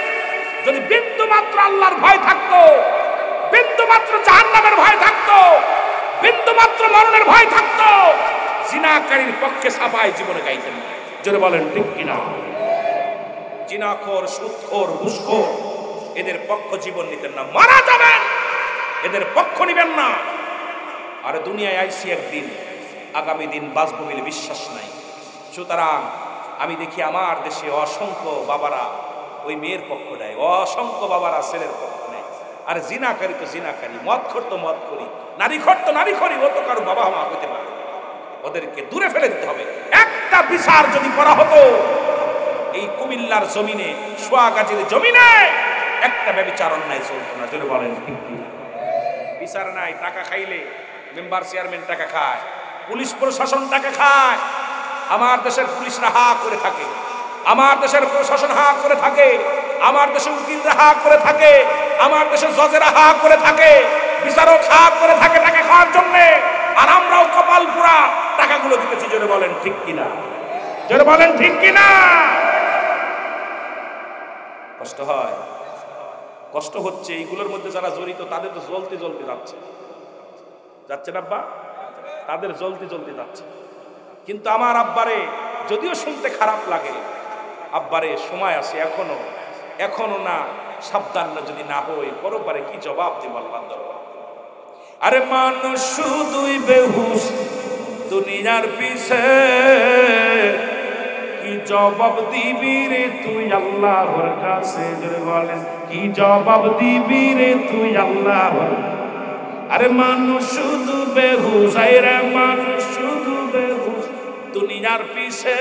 যদি বিন্দু মাত্র আল্লাহর ভয় থাকতো, বিন্দু মাত্র জাহান্নামের ভয় থাকতো, বিন্দু মাত্র মরণের ভয় থাকতো, জিনাকারীর পক্ষে সাফাই জীবনে গাইতেন। জোরে বলেন ঠিক কিনা? জিনাখোর, সুদখোর, ঘুষখোর, এদের পক্ষ জীবন নিতেন না। মারা যাবেন, এদের পক্ষ নিবেন না। আর দুনিয়ায় আইসি একদিন, আগামী দিন বাঁচব বলে বিশ্বাস নাই। সুতরাং আমি দেখি আমার দেশে অসংখ্য বাবারা ওই মেয়ের পক্ষ নেয়, অসংখ্য বাবারা ছেলের পক্ষ নেয়। আর জিনাকারী তো জিনাকারী, মদখোর তো মদখোরি, নারীখোর তো নারীখোরি। ও তো কারো বাবা মা হতে পারে। ওদেরকে দূরে ফেলে দিতে হবে। একটা বিচার যদি করা হতো এই কুমিল্লার জমিনে, সোয়াগাজীর জমিনে, একটা ব্যভিচার অন্যায় চলতো না। যদি বলেন ঠিক কিনা? বিচার নাই। টাকা খাইলে মেম্বার চেয়ারম্যান টাকা খায়, পুলিশ প্রশাসন টাকা খায়। আমার দেশের পুলিশরা হা করে থাকে, আমার দেশের প্রশাসন হা করে থাকে, আমার দেশের উকিলরা হা করে থাকে, আমার দেশের জজেরা হা করে থাকে, বিচারক হা করে থাকে টাকা খাওয়ার জন্য। আর আমরাও কপাল পুরা টাকাগুলো দিতেছি। জোরে বলেন ঠিক কিনা? জোরে বলেন ঠিক কিনা? কষ্ট হয়, কষ্ট হচ্ছে। এইগুলোর মধ্যে যারা জড়িত তাদের তো জ্বলতে জ্বলতে যাচ্ছে, যাচ্ছে না আব্বা? তাদের জ্বলতে জ্বলতে যাচ্ছে। কিন্তু আমার আব্বারে যদিও শুনতে খারাপ লাগে, আব্বারে সময় আছে এখনো না, সাবধান না যদি না হই, পরবারে কি জবাব দিব আল্লাহর দরবারে? আরে মানুষ শুধুই বেহুশ দুনিয়ার পিছে, কি জবাব দিবি রে তুই আল্লাহর কাছে? জোরে বলেন, কি জবাব দিবি রে তুই আল্লাহর? আরে মানুষ শুধু বেহুশ, আরে মানুষ শুধু বেহুশ দুনিয়ার পিছে,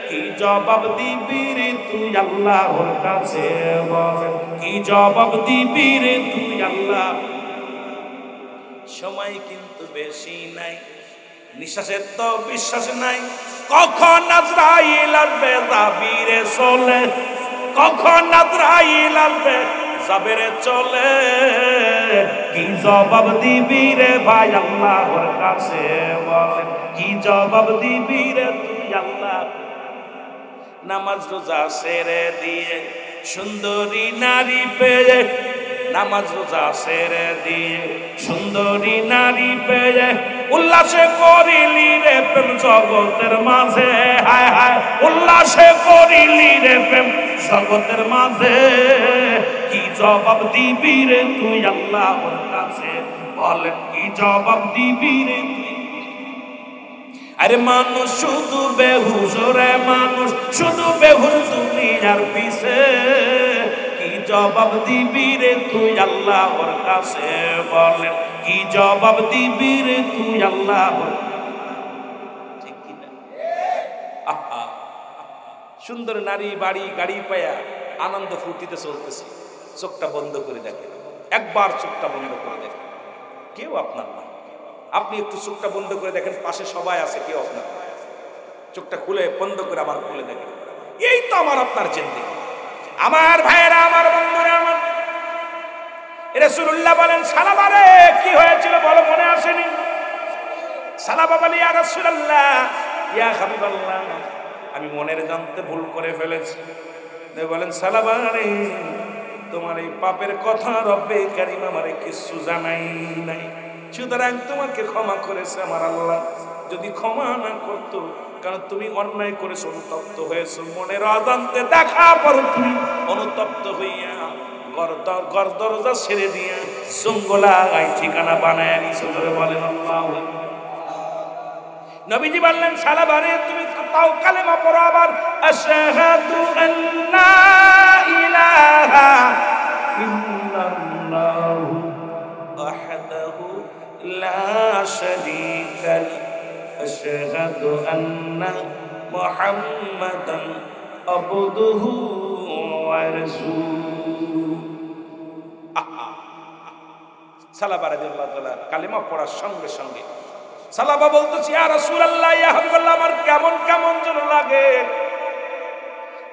কি জবাব দিবি রে তুই আল্লাহর কাছে? বলেন, কি জবাব দিবি রে তুই আল্লাহ? সময় কিন্তু বেশি নাই, নিঃশ্বাসের তো বিশ্বাস নাই। কখন আজরাইল আসবে যাবি রে চলে, কখন আজরাইল আসবে যাবে রে চলে। কি জবাব দিবি রে ভাই আল্লাহর কাছে বলেন, কি জবাব দিবি রে তুই আল্লাহ? নামাজ রোজা ছেড়ে দিয়ে সুন্দরী নারী পেয়ে, নামাজ রোজা ছেড়ে দিয়ে সুন্দরী নারী পেয়ে উল্লাসে করিলি রে প্রেম জগতের মাঝে, হায় হায় উল্লাসে করিলি রে প্রেম জগতের মাঝে। কি জবাব দিবি রে তুই আল্লাহর কাছে বলেন, কি জবাব দিবি রে তুই? আরে মানুষ শুধু বেহুশ রে, মানুষ শুধু বেহুশ দুনিয়ার পিছে। কি জবাব দিবি রে তুই আল্লাহর কাছে বলেন, কি জবাব দিবি রে তুই আল্লাহর? ঠিক কি না? আহা, সুন্দর নারী বাড়ি গাড়ি পায়া আনন্দ ফুর্তিতে চলতেছে, চোখটা বন্ধ করে দেখেন, একবার চোখটা বন্ধ করে দেখেন, কেউ আপনার না। আপনি একটু চোখটা বন্ধ করে দেখেন, পাশে সবাই আছে, কেউ আপনার না। চোখটা খুলে বন্ধ করে আবার খুলে দেখেন, এই তো আমার আপনার জিন্দেগি। আমার ভাইয়েরা, আমার বন্ধুরা, আমার রাসূলুল্লাহ বলেন, সালাবা রে কি হয়েছিল বলো, মনে আসেনি? সালাবা বলে, ইয়া রাসূলুল্লাহ, ইয়া হাবিবাল্লাহ, আমি মনের জানতে ভুল করে ফেলেছি। বলেন, সালাবা রে তোমার এই পাপের কথা রব্বে কারীম আমারে কিছু জানাই নাই, সুতরাং তোমাকে ক্ষমা করেছে আমার আল্লাহ। যদি ক্ষমা না করতো, কারণ তুমি অন্যায় করেছো, অনুতপ্ত হয়েছো, মনের অজান্তে দেখা পর তুমি অনুতপ্ত হইয়া ঘর দরজা ছেড়ে দিয়া জঙ্গলায় ঠিকানা বানায় নিছো। বলেন আল্লাহু আকবার। নবীজি বললেন, সালাবারে তুমি তাও কালেমা পড়ো আবার, আশহাদু আল্লা ইলাহা ইল্লাল্লাহু ওয়াহদাহু লা শারীকা লাহু, আশহাদু আন্না মুহাম্মাদান আবদুহু ওয়া রাসূলুহু। সালাবা রাদিয়াল্লাহু তাআলা কালেমা পড়ার সঙ্গে সঙ্গে সালাবা বলতেছি, ইয়া রাসূলুল্লাহ, ইয়া হাবিবাল্লাহ, আমার কেমন কেমন যেন লাগে।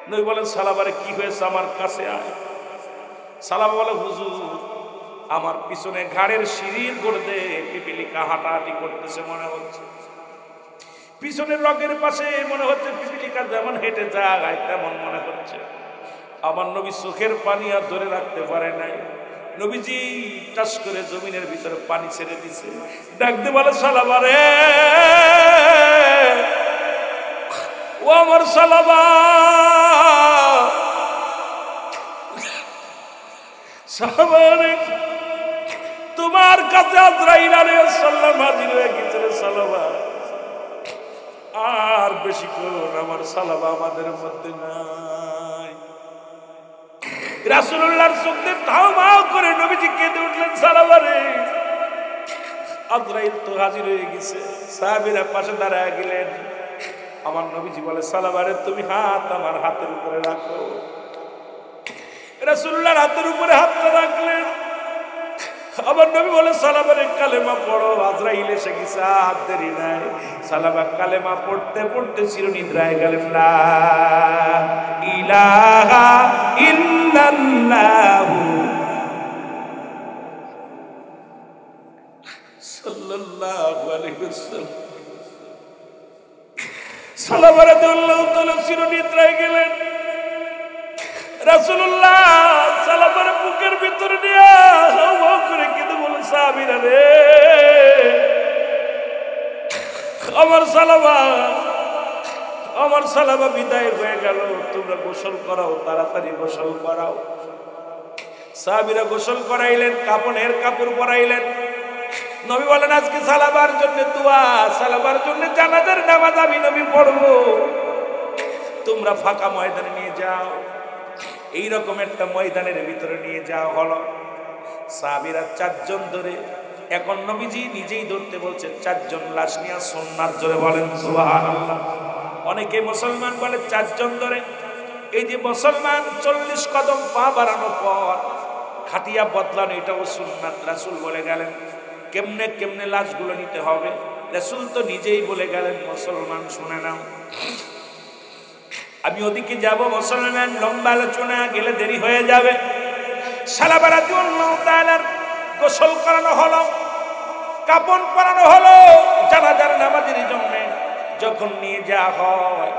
নবী বলেন, সালাবারে কি হয়েছে, আমার কাছে আয়। সালাবা বলে, হুজুর আমার পিছনে ঘাড়ের সিঁড়ির গোড়ে পিপিলিকা হাঁটাহাঁটি করতেছে মনে হচ্ছে, পিছনের রগের পাশে মনে হচ্ছে পিপিলিকা যেমন হেঁটে যায় তেমন মনে হচ্ছে। আমার নবী চোখের পানি আর ধরে রাখতে পারে নাই, নবীজি টাস করে জমিনের ভিতরে পানি ছেড়ে দিছে, ডাকতে বলে, সালাবা রে, ও আমার সালাবা, সালাবা রে, তোমার কাছে আজরাইল আলাইহিস সালাম হাজির হয়ে গেছে রে সালাবা, আর বেশিক্ষণ আমার সালাবা আমাদের মধ্যে নাই। রাসূলুল্লাহর চোখ দিয়ে ধাও করে নবীজি কেঁদে উঠলেন, সালাবা রে, আজরাইল তো হাজির হয়ে গেছে। সাহাবীরা পাশে দাঁড়ায় গেলেন। আমার নবীজি বলে, সালাবা রে, তুমি হাত আমার হাতের উপরে রাখো। রাসূলুল্লাহর হাতের উপরে হাতটা রাখলেন। আমার নবী বলে, সালাবা রে, কালেমা পড়ো, আজরাইল এসে গেছে, আর দেরি নাই। সালাবা কালেমা পড়তে পড়তে চিরনিদ্রায় গেলেন। লা ইলাহা ইল্লাল্লাহু সাল্লাল্লাহু আলাইহি ওয়াসাল্লাম। সালাবা রাদিয়াল্লাহু তাআলা চিরনিদ্রায় গেলেন। রাসূলুল্লাহ সালাবার বুকের ভিতরে নিয়ে হাওয়া করে কেঁদে বলে, সাহাবীরা রে, আমার সালাবা বিদায় হয়ে গেল, তোমরা গোসল করাও, তাড়াতাড়ি গোসল করাও। সাহাবীরা গোসল করাইলেন, কাপড়ের কাপড় পরাইলেন। নবী বলেন, আজকে সালাবার জন্য দোয়া, সালাবার জন্য জানাজার নামাজ আমি নবী পড়বো, তোমরা ফাঁকা ময়দানে নিয়ে যাও। এইরকম একটা ময়দানের ভিতরে নিয়ে যাওয়া হলো। সাহাবীরা 4 জন ধরে, এখন নবীজি নিজেই ধরতে বলছে, 4 জন লাশ নিয়ে সুন্নাত, জোরে বলেন সুবহানাল্লাহ। অনেকে মুসলমান বলে 4 জন ধরে। এই যে মুসলমান 40 কদম পা বাড়ানোর পর খাটিয়া বদলানো, এটাও সুন্নাত। রাসূল বলে গেলেন কেমনে কেমনে লাশগুলো নিতে হবে। রাসূল তো নিজেই বলে গেলেন, মুসলমান শুনে নাও, আমি ওদিকে যাব, মুসলমান লম্বা আলোচনা গেলে দেরি হয়ে যাবে। সালাবা রাদিয়াল্লাহু তাআলার গোসল করানো হলো, কাপন পরানো হলো জানাজার নামাজের জন্য। যখন নিয়ে যাওয়া হয়,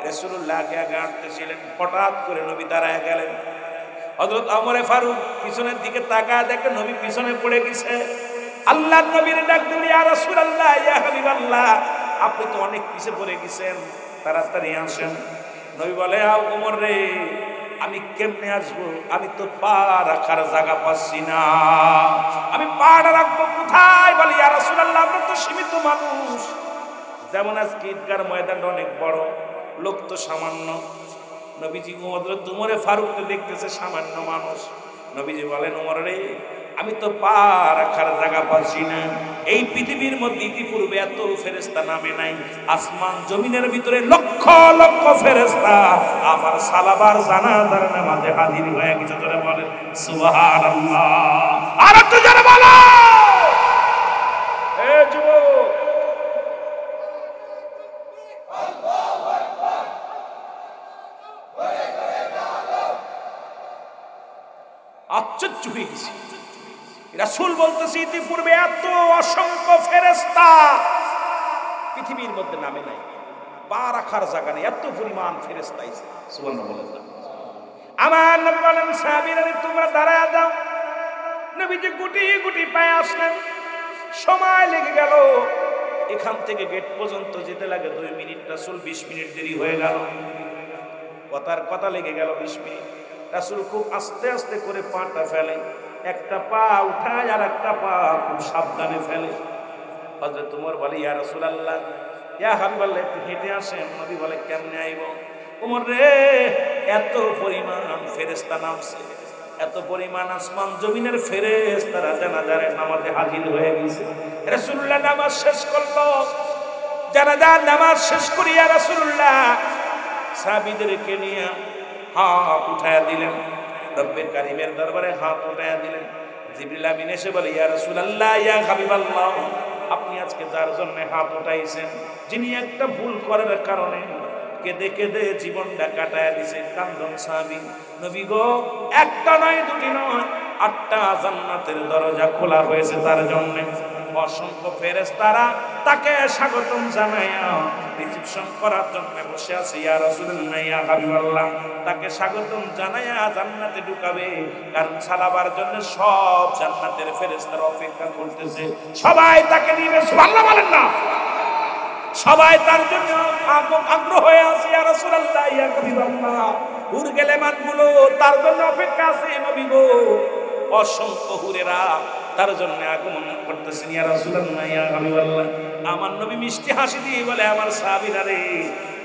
রাসূলুল্লাহ আগে আগে হাঁটতেছিলেন, হঠাৎ করে নবী দাঁড়ায় গেলেন। হযরত ওমরে ফারুক পিছনের দিকে তাকায় দেখে নবী পিছনে পড়ে গেছে। আল্লাহর নবীর ডাক দিলেন, ইয়া রাসূলুল্লাহ, ইয়া হাবিবাল্লাহ, আপনি তো অনেক পিছে পড়ে গেছেন, তাড়াতাড়ি আসেন। নবী বলে, ওমর রে, আমি কেমনে আসবো? আমি তো পা রাখার জায়গা পাচ্ছি না, আমি পাটা রাখবো কোথায়? বলে, ইয়া রাসূলুল্লাহ, আমরা তো সীমিত মানুষ। যেমন আজকে ঈদগার ময়দানটা অনেক বড়, লোক তো সামান্য। নবীজি হযরত ওমরে ফারুককে দেখতেছে সামান্য মানুষ। নবীজি বলেন, ওমর রে, আমি তো পা রাখার জায়গা পাচ্ছি না। এই পৃথিবীর মধ্যে ইতিপূর্বে এত ফেরেশতা নামে নাই। আসমান জমিনের ভিতরে লক্ষ লক্ষ ফেরেশতা আমার সালাবার জানাজার নামাজে হাজির হয়ে গেছে। ধরে বলেন সুবহানাল্লাহ। আর একটু জোরে বলো, এ যুবক, আশ্চর্য হয়ে গেছি। রাসূল বলতেছে, ইতিপূর্বে এত অসংখ্য ফেরেশতা পৃথিবীর মধ্যে নামে নাই, পা রাখার জায়গা নেই, এত পরিমাণ ফেরেশতা আইছে। সুবহানাল্লাহ বলেন না। আমার নবী বলেন, সাহাবীরা তোমরা দাঁড়ায় যাও। নবীজি গুটি গুটি পায়ে আসলেন। সময় লেগে গেল, এখান থেকে গেট পর্যন্ত যেতে লাগে 2 মিনিট, রাসূল 20 মিনিট দেরি হয়ে গেল। কথার কথা লেগে গেল 20 মিনিট। রাসূল খুব আস্তে আস্তে করে পাটা ফেলে, একটা পা উঠায় আর একটা পা খুব সাবধানে ফেলে। হযরত ওমর বলে, ইয়া রাসূলুল্লাহ, ইয়া হাবিবাল্লাহ, একটু হেঁটে আসেন। নবী বলে, কেমনে আইব? ওমর রে, এত পরিমাণ ফেরেশতা নামছে, এত পরিমাণ আসমান জমিনের ফেরেশতারা জানাজার নামাজে হাজির হয়ে গেছে। রাসূলুল্লাহ নামাজ শেষ করলো। জানাজার নামাজ শেষ করিয়া রাসূলুল্লাহ সাহাবীদেরকে নিয়ে হাত উঠায়া দিলেন, রব্বে কারীমের দরবারে হাত উঠায়া দিলেন। জিবরিল আমিন এসে বলে, ইয়া রাসূলুল্লাহ, ইয়া হাবিবাল্লাহ, আপনি আজকে যার জন্য হাত উঠাইছেন, যিনি একটা ভুল করার কারণে কেঁদে কেঁদে জীবনটা কাটায়া দিছে, কান্দন সাহাবী। নবী গো, একটা নয়, দুটি নয়, 8টা জান্নাতের দরজা খোলা হয়েছে তার জন্য। অসংখ্য ফেরেশতারা তাকে স্বাগতম জানায়া রিসিপশন করার জন্য বসে আছে। ইয়া রাসূলুল্লাহ, ইয়া হাবিবাল্লাহ, তাকে স্বাগতম জানায়া জান্নাতে ঢুকাবে। কারণ সালাবার জন্য সব জান্নাতের ফেরেশতারা অপেক্ষা করতেছে। সবাই তাকে নিবে, সুবহানাল্লাহ বলেন না। সবাই তার জন্য আগ্রহ হয়ে আছে। ইয়া রাসূলুল্লাহ, ইয়া হাবিবাল্লাহ, হুর গেলেমানগুলো তার জন্য অপেক্ষা আছে। নবী গো, অসংখ্য হুরেরা তার জন্য আগমন করতেছেন। ইয়া রাসূলুল্লাহ, ইয়া হাবিবাল্লাহ। আমার নবী মিষ্টি হাসি দিয়ে বলে, আমার সাহাবীরা রে,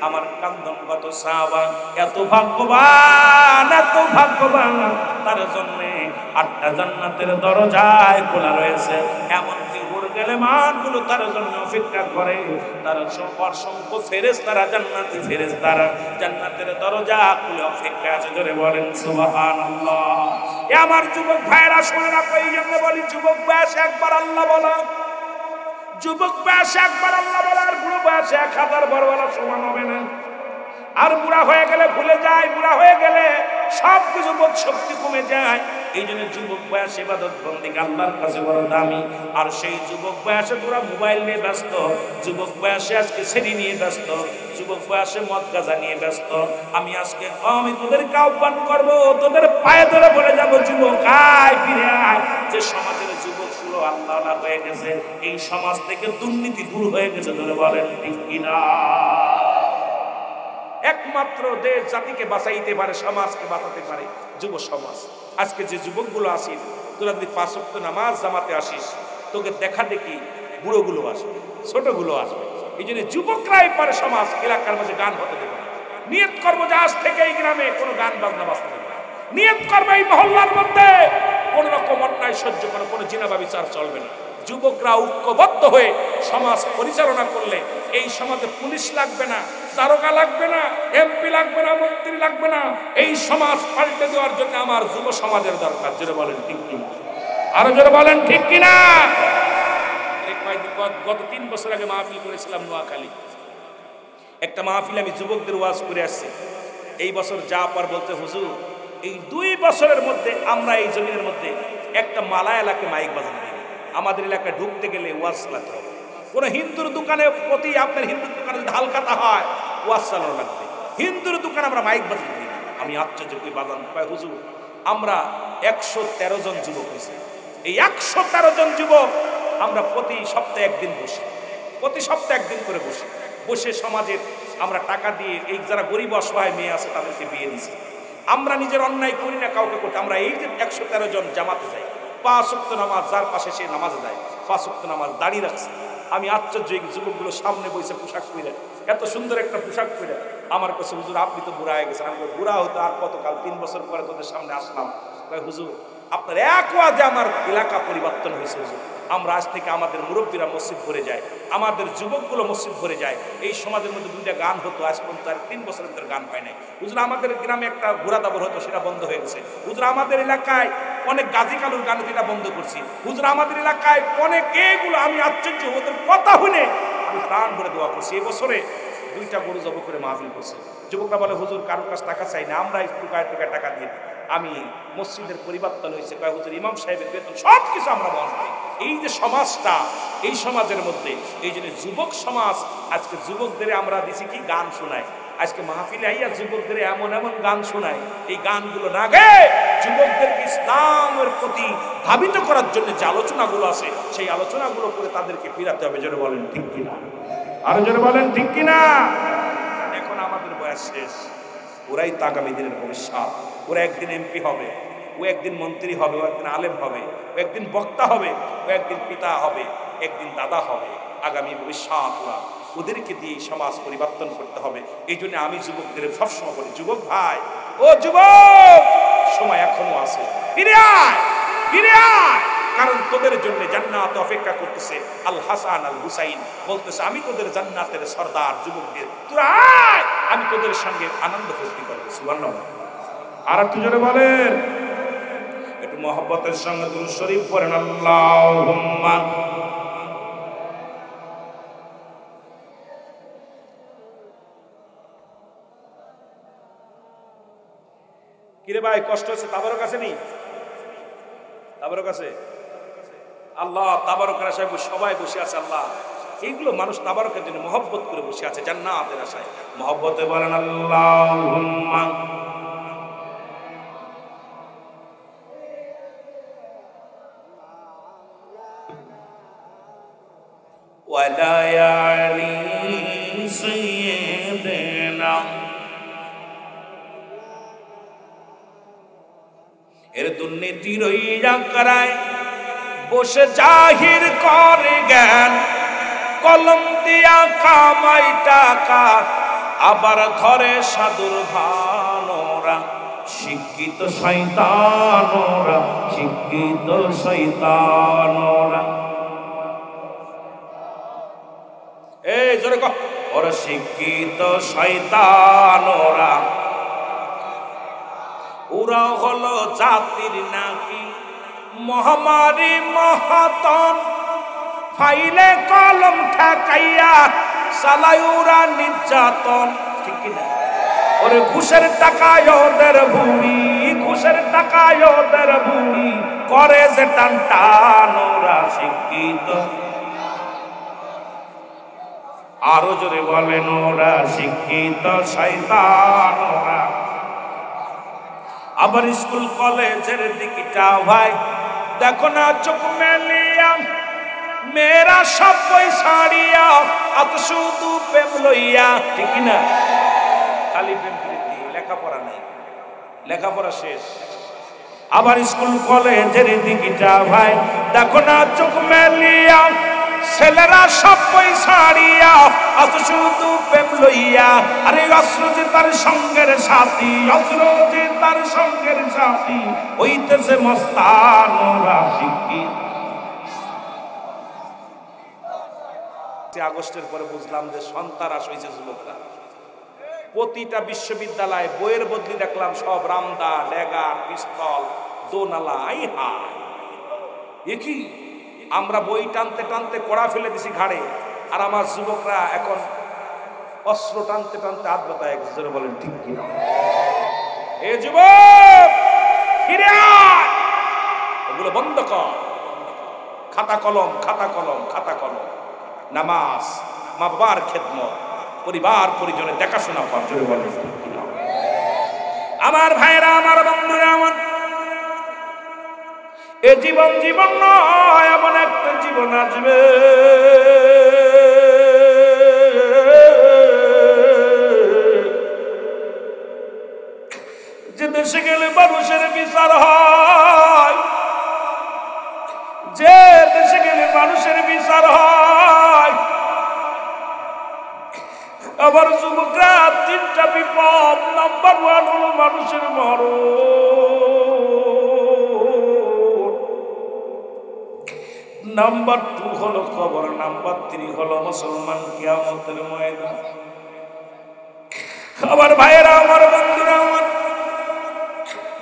আমার কান্দনগত সাহাবা এত ভাগ্যবান, এত ভাগ্যবান, তার জন্য 8টা জান্নাতের দরজায় খোলা রয়েছে। এমনকি হুর গেলেমানগুলো তার জন্য অপেক্ষা করে। তার অসংখ্য ফেরেশতারা, জান্নাতি ফেরেশতারা জান্নাতের দরজা খুলে অপেক্ষা আছে। ধরে বলেন সুবহানাল্লাহ। এ আমার যুবক ভাইরা, শুনে রাখো, এই জন্য বলি, যুবক বয়সে একবার আল্লাহ বলা, যুবক বয়সে একবার আল্লাহ বলা, আর বুড়ো বয়সে 1000 বার বলা সমান হবে না। আর বুড়া হয়ে গেলে ভুলে যায়, বুড়া হয়ে গেলে সব কিছু বোধ শক্তি কমে যায়। এই জন্য যুবক বয়সে ইবাদত বন্দেগী আল্লাহর কাছে বড় দামি। আর সেই যুবক বয়সে তোরা মোবাইল নিয়ে ব্যস্ত, যুবক বয়সে আজকে সেরি নিয়ে ব্যস্ত, যুবক বয়সে মদ গাঁজা নিয়ে ব্যস্ত। আমি তোদেরকে আহ্বান করবো, তোদের পায়ে ধরে বলে যাবো, যুবক আয়, ফিরে আয়। যে সমাজের যুবকগুলো আল্লাহ হয়ে গেছে, এই সমাজ থেকে দুর্নীতি দূর হয়ে গেছে। ধরে বলেন ঠিক কিনা? একমাত্র দেশ জাতিকে বাঁচাইতে পারে, সমাজকে বাঁচাতে পারে যুব সমাজ। আজকে যে যুবকগুলো আসিস, তোরা যদি 5 ওয়াক্ত নামাজ জামাতে আসিস, তোকে দেখা দেখি বুড়োগুলো আসবে, ছোটগুলো আসবে। এই জন্য যুবকরাই পারে সমাজ, এলাকার মাঝে গান হতে দেবে না। নিয়ত করবো যে আজ থেকে এই গ্রামে কোনো গান বাজনা বাজতে দেবে না। নিয়ত করবো এই মহল্লার মধ্যে কোনো রকম অন্যায় সহ্য করে কোনো জিনা ব্যভিচার চলবে না। যুবকরা ঐক্যবদ্ধ হয়ে সমাজ পরিচালনা করলে এই সমাজে পুলিশ লাগবে না, দারোগা লাগবে না, এমপি লাগবে না, মন্ত্রী লাগবে না। এই সমাজ পাল্টে দেওয়ার জন্য আমার যুব সমাজের দরকার। জোরে বলেন ঠিক কিনা? আরো জোরে বলেন ঠিক কিনা? গত 3 বছর আগে মাহফিল করেছিলাম নোয়াখালী। একটা মাহফিল আমি যুবকদের ওয়াজ করে আসছি। এই বছর যা পার বলতে, হুজুর এই 2 বছরের মধ্যে আমরা এই জমিনের মধ্যে একটা মালা এলাকে মাইক বাজানো দিবে। আমাদের এলাকায় ঢুকতে গেলে ওয়াজ চালাতে হবে। কোন হিন্দুর দোকানে প্রতি আপনার হিন্দুর দোকানে যদি হালকাতা হয় ওয়াজ চালানো লাগবে। হিন্দুর দোকানে আমরা মাইক বাজানো দিই। আমি আশ্চর্য করি বাজান কয় হুজুর আমরা 113 জন যুবক হয়েছি। এই 113 জন যুবক আমরা প্রতি সপ্তাহে একদিন বসি, প্রতি সপ্তাহে একদিন করে বসে সমাজের আমরা টাকা দিয়ে এই যারা গরিব অসহায় মেয়ে আছে তাদেরকে বিয়ে দিছি। আমরা নিজের অন্যায় করি না কাউকে করতে। আমরা এই যে 113 জন জামাতে যাই, 5 ওয়াক্ত নামাজ যার পাশে সে নামাজে যায়, 5 ওয়াক্ত নামাজ দাঁড়িয়ে রাখছে। আমি আশ্চর্য এই যুবকগুলো সামনে বসে পোশাক পরে, এত সুন্দর একটা পোশাক পরে আমার কাছে হুজুর আপনি তো বুড়া হয়ে গেছেন। আমি বুড়া হতো আর কতকাল, 3 বছর পরে তোদের সামনে আসলাম। হুজুর আপনার এক ওয়াজে আমার এলাকা পরিবর্তন হয়েছে হুজুর। আমরা আজ থেকে আমাদের মুরব্বীরা মসজিদ ভরে যায়, আমাদের যুবকগুলো মসজিদ ভরে যায়। এই সমাজের মধ্যে 2টা গান হতো, আজ পর্যন্ত আর 3 বছরের ভিতরে গান হয় নাই হুজুর। আমাদের গ্রামে একটা ঘোড়া দাবর হতো, সেটা বন্ধ হয়ে গেছে হুজুর। আমাদের এলাকায় অনেক গাজী কালুর গান হতো, এটা বন্ধ করছি হুজুর। আমাদের এলাকায় অনেক এগুলো, আমি আশ্চর্য ওদের কথা শুনে আমি প্রাণ ভরে দোয়া করছি। এবছরে 2টা গরু জব করে মাহফিল করছে। যুবকরা বলে হুজুর কারোর কাছে টাকা চাই না, আমরা টুকায় টুকায় টাকা দিয়ে দিই। আমি মসজিদের পরিবর্তন হয়েছে, কয় হুজুর ইমাম সাহেবের বেতন সব কিছু আমরা বহন করি। এই যে সমাজটা, এই সমাজের মধ্যে এই জন্য যুবক সমাজ, আজকে যুবকদের আমরা দিছি কি গান শোনাই। আজকে মাহফিলে আইয়া যুবকদের এমন এমন গান শোনায়, এই গানগুলো না গে যুবকদেরকে ইসলামের প্রতি ধাবিত করার জন্য যে আলোচনাগুলো আছে, সেই আলোচনাগুলো করে তাদেরকে ফিরাতে হবে। জোরে বলেন ঠিক কিনা? আরো জোরে বলেন ঠিক কিনা? এখন আমাদের বয়স শেষ, ওরাই তো আগামী দিনের ভবিষ্যৎ। ওরা একদিন এমপি হবে, ও একদিন মন্ত্রী হবে, ও একদিন আলেম হবে, ও একদিন বক্তা হবে, ও একদিন পিতা হবে, একদিন দাদা হবে। আগামী ভবিষ্যৎ ওরা, ওদেরকে দিয়ে সমাজ পরিবর্তন করতে হবে। এই জন্য আমি যুবকদের সবসময় বলি, যুবক ভাই, ও যুবক, সময় এখনো আছে, ফিরে আয়, ফিরে আয়। কারণ তোদের জন্য জান্নাত অপেক্ষা করতেছে। আল হাসান আল হুসাইন বলতেছে আমি তোদের জান্নাতের সর্দার, যুবকদের তোরা আয়, আমি তোদের সঙ্গে আনন্দ ফুর্তি করবো। সুবহানাল্লাহ। আর একটু জোরে বলেন, একটু মহব্বতের সঙ্গে দুরূদ শরীফ পড়েন। আল্লাহুম্মা কিরে ভাই কষ্ট হচ্ছে? তাবারক আছে নি? তাবারক আছে? আল্লাহ তাবারকের আশায় সবাই বসে আছে। আল্লাহ এইগুলো মানুষ তাবারকের জন্য মহব্বত করে বসে আছে, জান্নাতের আশায়। মহব্বতে বলেন আল্লাহুম্মা ওয়ালা আলি সাইয়্যিদিনা। এর দুর্নীতি রইয়া করায় বসে জাহির করে জ্ঞান, কলম দিয়া কামাই টাকা আবার ধরে সাধুর ভানোরা। শিক্ষিত শয়তানোরা, শিক্ষিত শয়তানোরা। এই জোরে কর, ওরা শিক্ষিত শয়তানোরা। ওরা হলো জাতির নাকি মহামারী মহাতন, ফাইলে কলম ঠেকাইয়া চালায় ওরা নির্যাতন। ঠিক কিনা? ওরে ঘুষের টাকায় ওদের ভুড়ি, ঘুষের টাকায় ওদের ভুড়ি করে যে টান টান। ওরা শিক্ষিত, আরো জোরে বলেন, ওরা শিক্ষিত শয়তান ওরা। আবার স্কুল কলেজের দিকটা ভাই দেখো না চোখ মেলিয়া, মেয়েরা সব বই ছাড়িয়া আত শুধু প্রেম লইয়া। ঠিক না? খালি প্রেম প্রীতি, লেখাপড়া নাই, লেখাপড়া শেষ। আবার স্কুল কলেজের দিকটা ভাই দেখো না চোখ মেলিয়া, ছেলেরা সব বই ছাড়িয়া আত শুধু প্রেম লইয়া। আরে অস্ত্র যে তার সঙ্গের সাথী, অস্ত্র যে তার সঙ্গের সাথী, হইতেছে মস্তান। ওরা শিক্ষিত। আগস্টের পরে বুঝলাম যে সন্তানাস হয়েছে যুবকরা। প্রতিটা বিশ্ববিদ্যালয়ে বইয়ের বদলি দেখলাম সব রামদা, ড্যাগার, পিস্তল, দোনালা। আই হায়, এ কি? আমরা বই টানতে টানতে কড়া ফেলে দিছি ঘাড়ে, আর আমার যুবকরা এখন অস্ত্র টানতে টানতে হাত ব্যথায় গেছে। বলেন ঠিক কিনা? এ যুবক ফিরে আয়, ওগুলো বন্ধ কর। খাতা কলম, খাতা কলম, খাতা কলম, নামাজ, মা বাবার খেদমত, পরিবার পরিজনের দেখাশোনা কর। আমার ভাইরা, আমার বন্ধুরা, আমার এ জীবন জীবন নয়, এমন একটা জীবন আসবে যে দেশে গেলে মানুষের বিচার হয়, যে দেশে গেলে মানুষের বিচার হয়। আবার যুবকরা, তিনটা বিপদ। নাম্বার 1 হলো মানুষের মরণ, নাম্বার 2 হলো কবর, নাম্বার 3 হলো মুসলমান কিয়ামতের ময়দান। আবার ভাইয়েরা, আমার বন্ধুরা, আমার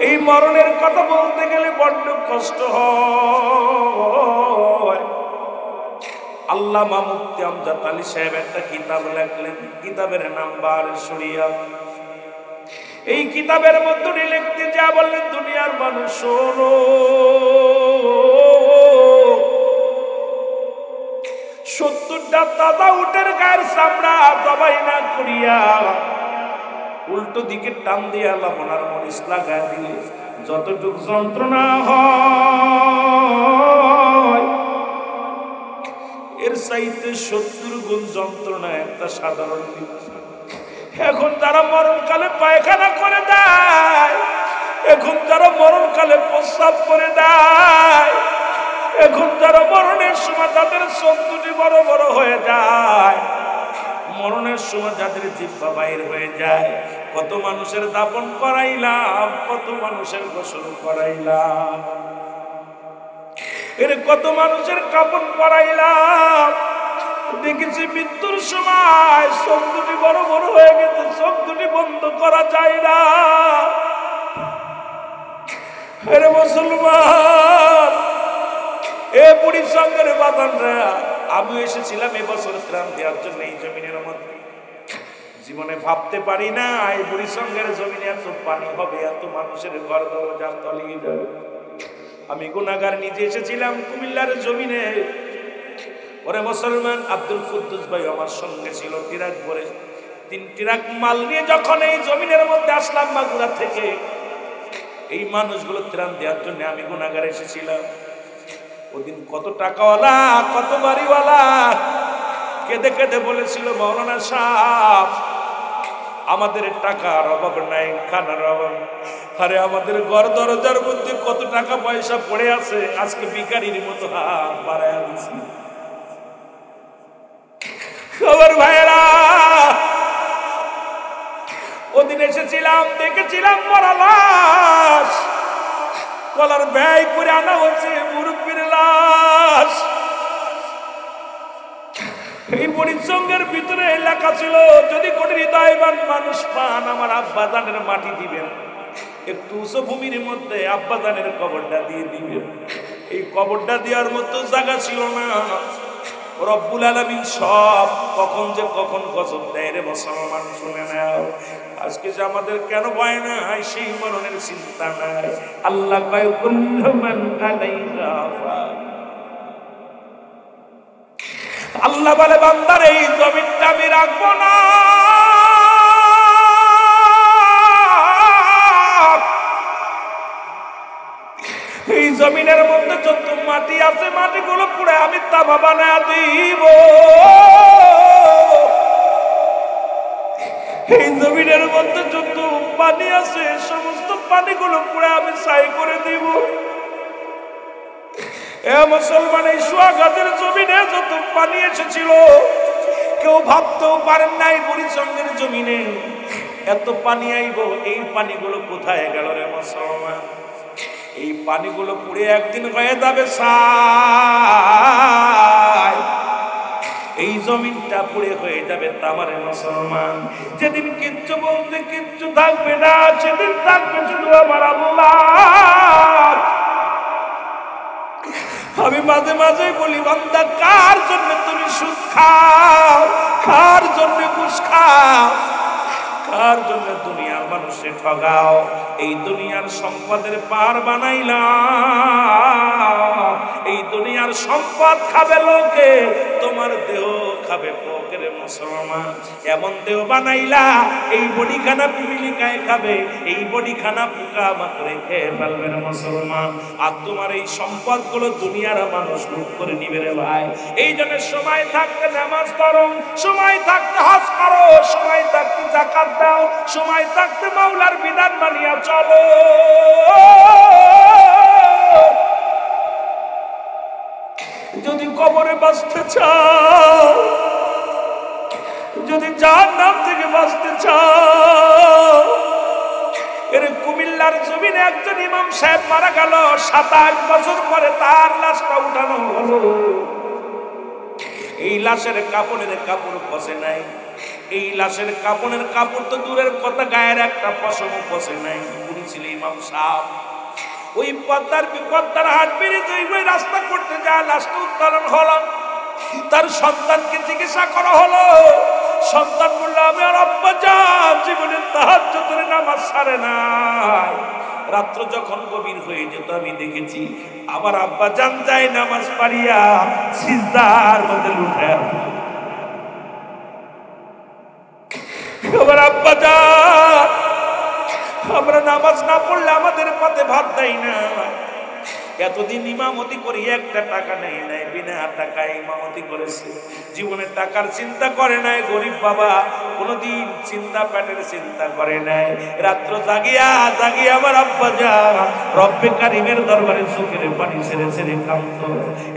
এই মরণের কথা বলতে গেলে বড্ড কষ্ট হয়। আল্লামা মুফতি আমজাদ আলী সাহেব একটা কিতাব লেখলেন, কিতাবের নাম বারে শরিয়াত। এই কিতাবের মধ্যে লিখতে যা বললেন, দুনিয়ার মানুষ শোনো, 70টা তাজা উটের গায়ের চামড়া জবাই না করিয়া উল্টো দিকে টান দিয়া লবণার মরিচ লাগায় দিলে যতটুক যন্ত্রণা হয়, এর চাইতে 70 গুণ যন্ত্রণা একটা সাধারণ দিবস। এখন যারা মরণকালে পায়খানা করে দেয়, এখন যারা মরণকালে প্রস্রাব করে দেয়, এখন যারা মরণের সময় তাদের চোখ দুটি বড় বড় হয়ে যায়, মরণের সময় যাদের জিহ্বা বাইর হয়ে যায়, কত মানুষের দাফন করাইলাম, কত মানুষের গোসল করাইলাম, এর কত মানুষের কাফন করাইলাম। দেখেছি মৃত্যুর সময় চোখ দুটি বড় বড় হয়ে গেছে, চোখ দুটি বন্ধ করা যায় না। আরে মুসলমান, এ বুড়ি সঙ্গের বাদানরা, আমি এসেছিলাম এবছর ত্রাণ দেওয়ার জন্য এই জমিনের মধ্যে। জীবনে ভাবতে পারি না এই বুড়ি সঙ্গের জমিনে এত পানি হবে, এত মানুষের ঘর দরজা তলিয়ে যাবে। আমি গুনাহগার, নিজে এসেছিলাম কুমিল্লার জমিনে। ওরে মুসলমান, আব্দুল কুদ্দুস ভাই আমার সঙ্গে ছিল, ট্রাক ভরে 3 ট্রাক মাল নিয়ে যখন এই জমিনের মধ্যে আসলাম মাগুরা থেকে, এই মানুষগুলো ত্রাণ দেওয়ার জন্য আমি গুনাহগার এসেছিলাম। ওদিন কত টাকাওয়ালা, কত বাড়িওয়ালা কেঁদে কেঁদে বলেছিল, মাওলানা সাহেব আমাদের টাকার অভাব নাই, খানার অভাব। আরে আমাদের ঘর দরজার মধ্যে কত টাকা পয়সা পড়ে আছে, আজকে ভিখারির মতো হাত বাড়ায় আনছি। খবর ভাইরা, ওদিন এসেছিলাম, দেখেছিলাম মরা লাশ, কলার ব্যয় করে আনা হচ্ছে মুরব্বীর লাশ। এই পরিসংঘের ভিতরে লেখা ছিল, যদি কোন হৃদয়বান মানুষ পান, আমার আব্বাজানের মাটি দিবেন, একটু উঁচু ভূমির মধ্যে আব্বাজানের কবরটা দিয়ে দিবেন। এই কবরটা দেওয়ার মতো জায়গা ছিল না। রব্বুল আলামিন সব কখন যে কখন গজব দেয় রে মুসলমান, শুনে নাও। আজকে যে আমাদের কেন ভয় নাই, সেই মরণের চিন্তা নাই। আল্লাহ কয়, কুল্লু মান আলাইহা ফান। আল্লাহ বলে, বান্দার এই জমিনটা আমি রাখবো না। এই জমিনের মধ্যে যত মাটি আছে, মাটিগুলো পুড়ে আমি তামা বানায় দিব। এই জমিনের মধ্যে যত পানি আছে, সমস্ত পানিগুলো পুড়ে আমি ছাই করে দিব। এ মুসলমান, এই সোহাগাতের জমিনে যত পানি এসেছিল, কেউ ভাবতেও পারেন নাই বুড়িচঙ্গের জমিনে এত পানি আইব। এই পানিগুলো কোথায় গেল রে মুসলমান? এই পানিগুলো পুড়ে একদিন হয়ে যাবে ছাই। এই জমিনটা পুড়ে হয়ে যাবে তামারে মুসলমান। যেদিন কিচ্ছু বলতে কিচ্ছু থাকবে না, সেদিন থাকবে শুধু আমার আল্লাহ। আমি মাঝে মাঝে বলি, বান্দা কার জন্য তুমি সুদ খাও, কার জন্য ঘুষ খাও, কার জন্য দুনিয়ার মানুষে ঠগাও? এই দুনিয়ার সম্পদের পার বানাইলাম, এই দুনিয়ার সম্পদ খাবে লোকে, তোমার দেহ খাবে পোকের মুসলমান। এমন দেহ বানাইলা এই বডিখানা পিপিলিকায় খাবে, এই বডিখানা পোকা মাকড়ে খেয়ে ফেলবে মুসলমান। আর তোমার এই সম্পদগুলো দুনিয়ার মানুষ লুট করে নিবে রে ভাই। এই জন্য সময় থাকতে নামাজ পড়ো, সময় থাকতে হজ করো, সময় থাকতে যাকাত দাও, সময় থাকতে মাওলার বিধান মানিয়া চলো। যদি কবরে বাঁচতে চাও, যদি জাহান্নাম থেকে বাঁচতে চাও, এর কুমিল্লার জমিনে একজন ইমাম সাহেব মারা গেল, 27 বছর পরে তার লাশটা উঠানো হলো। এই লাশের কাপড়ের কাপড় পচে নাই, এই লাশের কাপড়ের কাপড় তো দূরের কথা, গায়ের একটা পশমও পচে নাই। উনি ছিল ইমাম সাহেব। ওই পদ্মার হাট ব্রিজ ওই রাস্তা করতে যা লাশটা উত্তোলন হলো। তার সন্তানকে জিজ্ঞাসা করা হলো, সন্তান বলল, আমি আর আব্বা জান জীবনে তাহাজ্জুদের নামাজ ছাড়ে নাই। রাত্র যখন গভীর হয়ে যেত আমি দেখেছি আমার আব্বা জান যায় নামাজ পাড়িয়া সিজদার মধ্যে লুটে। আমার আব্বা জান, আমরা নামাজ না পড়লে আমাদের পথে ভাত দেয় না। এতদিন ইমামতি করি, একটা টাকা নেই নাই, বিনা টাকায় ইমামতি করেছে। জীবনের টাকার চিন্তা করে নাই। গরিব বাবা কোনদিন চিন্তা, পেটের চিন্তা করে নাই। রাত্র জাগিয়া জাগিয়া আমার আব্বা জান রব্বে কারিমের দরবারে চোখের পানি ছেড়ে ছেড়ে কাঁদতো।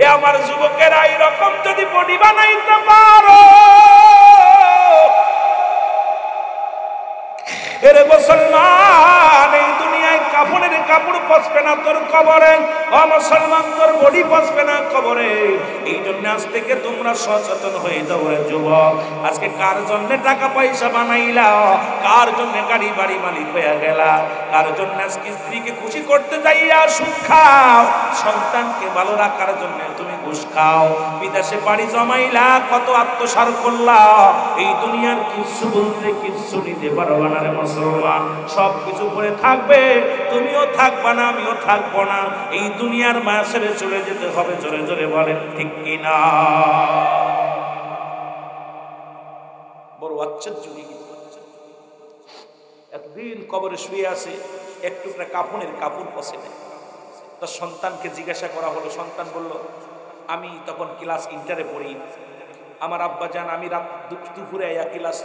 এ আমার যুবকেরা এরকম যদি বডি বানাইতে পারো, এরে মুসলমান, এই দুনিয়ায় কাপড়ের কাপড় পচবে না তোর কবরে। ও মুসলমান, তোর বডি পচবে না কবরে। এই জন্য আজ থেকে তোমরা সচেতন হয়ে যাও রে যুবক। আজকে কার জন্য টাকা পয়সা বানাইলা, কার জন্য গাড়ি বাড়ি মালিক হয়ে গেলা, কার জন্য আজকে স্ত্রীকে খুশি করতে যাইয়া সুখ খাও, সন্তানকে ভালো রাখার জন্য তুমি ঘুষ খাও, বিদেশে বাড়ি জমাইলা, কত আত্মসার করলা। এই দুনিয়ার কিছু বলতে কিছু নিতে পারবা না রে মুসলমান। সব কিছু করে থাকবে, তুমিও থাকবা না, আমিও থাকবো না। এই দুনিয়ার মায়া ছেড়ে চলে যেতে হবে। জোরে জোরে বলেন ঠিক কিনা? বড় আশ্চর্য, এতদিন কবরে শুয়ে আছে, একটু কাফনের কাপড় পচে নেই। তার সন্তানকে জিজ্ঞাসা করা হলো, সন্তান বলল, আমি তখন ক্লাস ইন্টারে পড়ি, আমার আব্বা জান, আমি রাত দুপুরে ক্লাস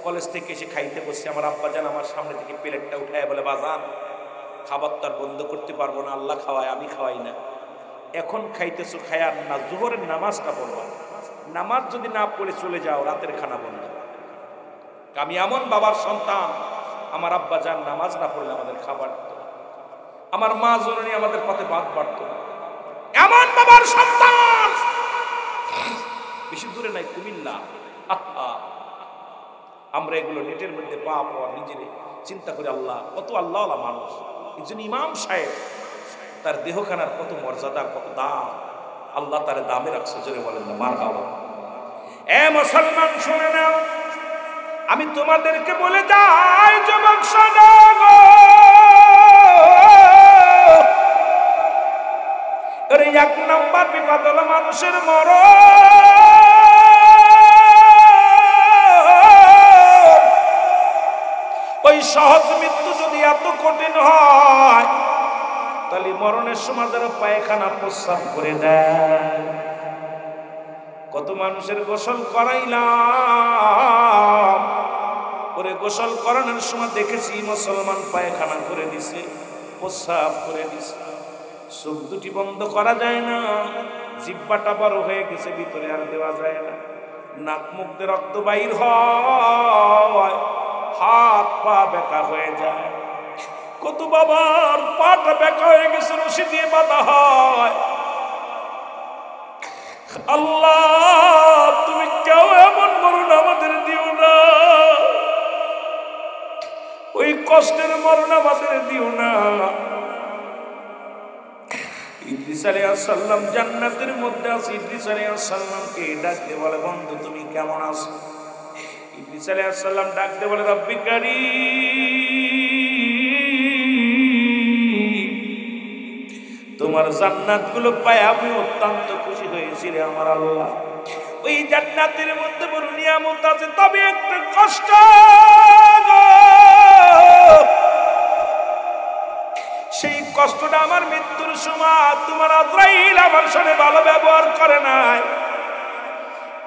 কলেজ থেকে এসে খাইতে বসছি, আমার আব্বা জান আমার সামনে থেকে প্লেটটা উঠায় বলে, বাজান খাবার তো আর বন্ধ করতে পারবো না, আল্লাহ খাওয়ায়, আমি খাওয়াই না, এখন খাইতেছো খায়ার না, জোহরের নামাজটা পড়বা, নামাজ যদি না পড়ে চলে যাও রাতের খানা বন্ধ। আমি এমন বাবার সন্তান, আমার আব্বা জান নামাজ না পড়লে আমাদের খাবার দিত না, আমার মা জননী আমাদের পথে ভাত বাড়ত না, এমন বাবার সন্তান। বেশি দূরে নাই, কুমিল্লা। আমরা এগুলো নেটের মধ্যে পাপ নিজেরে চিন্তা করি, আল্লাহ কত আল্লাহ মানুষ। একজন ইমাম সাহেব, তার দেহখানার কত মর্যাদা, কত দাম, আল্লাহ তার দামে রাখছে। জোরে বলেন না মারহাবা। এ মুসলমান শুনে নাও, আমি তোমাদেরকে বলে যাই, যুবক শোনো, এক নম্বর বিপদ হলো মানুষের মরণ। ওই সহজ মৃত্যু যদি এত কঠিন হয়, তাহলে মরণের সময় যারা পায়খানা প্রস্রাব করে দেয়। কত মানুষের গোসল করাইলাম, করে গোসল করানোর সময় দেখেছি মুসলমান পায়খানা করে দিছে, প্রস্রাব করে দিছে, চোখ দুটি বন্ধ করা যায় না, জিহ্বাটা বড় হয়ে গেছে, ভিতরে আর দেওয়া যায় না, নাক মুখ দিয়ে রক্ত বাইর হয়, হাত পা বেঁকা হয়ে যায়। কত বাবার পাটা বেঁকা হয়ে গেছে, রশি দিয়ে বাঁধা হয়। আল্লাহ, তুমি কেউ এমন মরণ আমাদের দিও না, ওই কষ্টের মরণ আমাদের দিও না। ইদ্রিস আলাইহিস সালাম জান্নাতের মধ্যে আছে, ইদ্রিস আলাইহিস সালামকে ডাক দিয়ে বলে, বন্ধু তুমি কেমন আছো? ইদ্রিস আলাইহিস সালাম ডাক দিয়ে বলে রব্বি কারীম, তোমার জান্নাতগুলো পায় আমি অত্যন্ত খুশি হয়েছি রে আমার আল্লাহ। ওই জান্নাতের মধ্যে বড় নিয়ামত আছে, তবে একটা কষ্ট, সেই কষ্টটা আমার মৃত্যুর সময় তোমার আজরাইল আমার সাথে ভালো ব্যবহার করে নাই।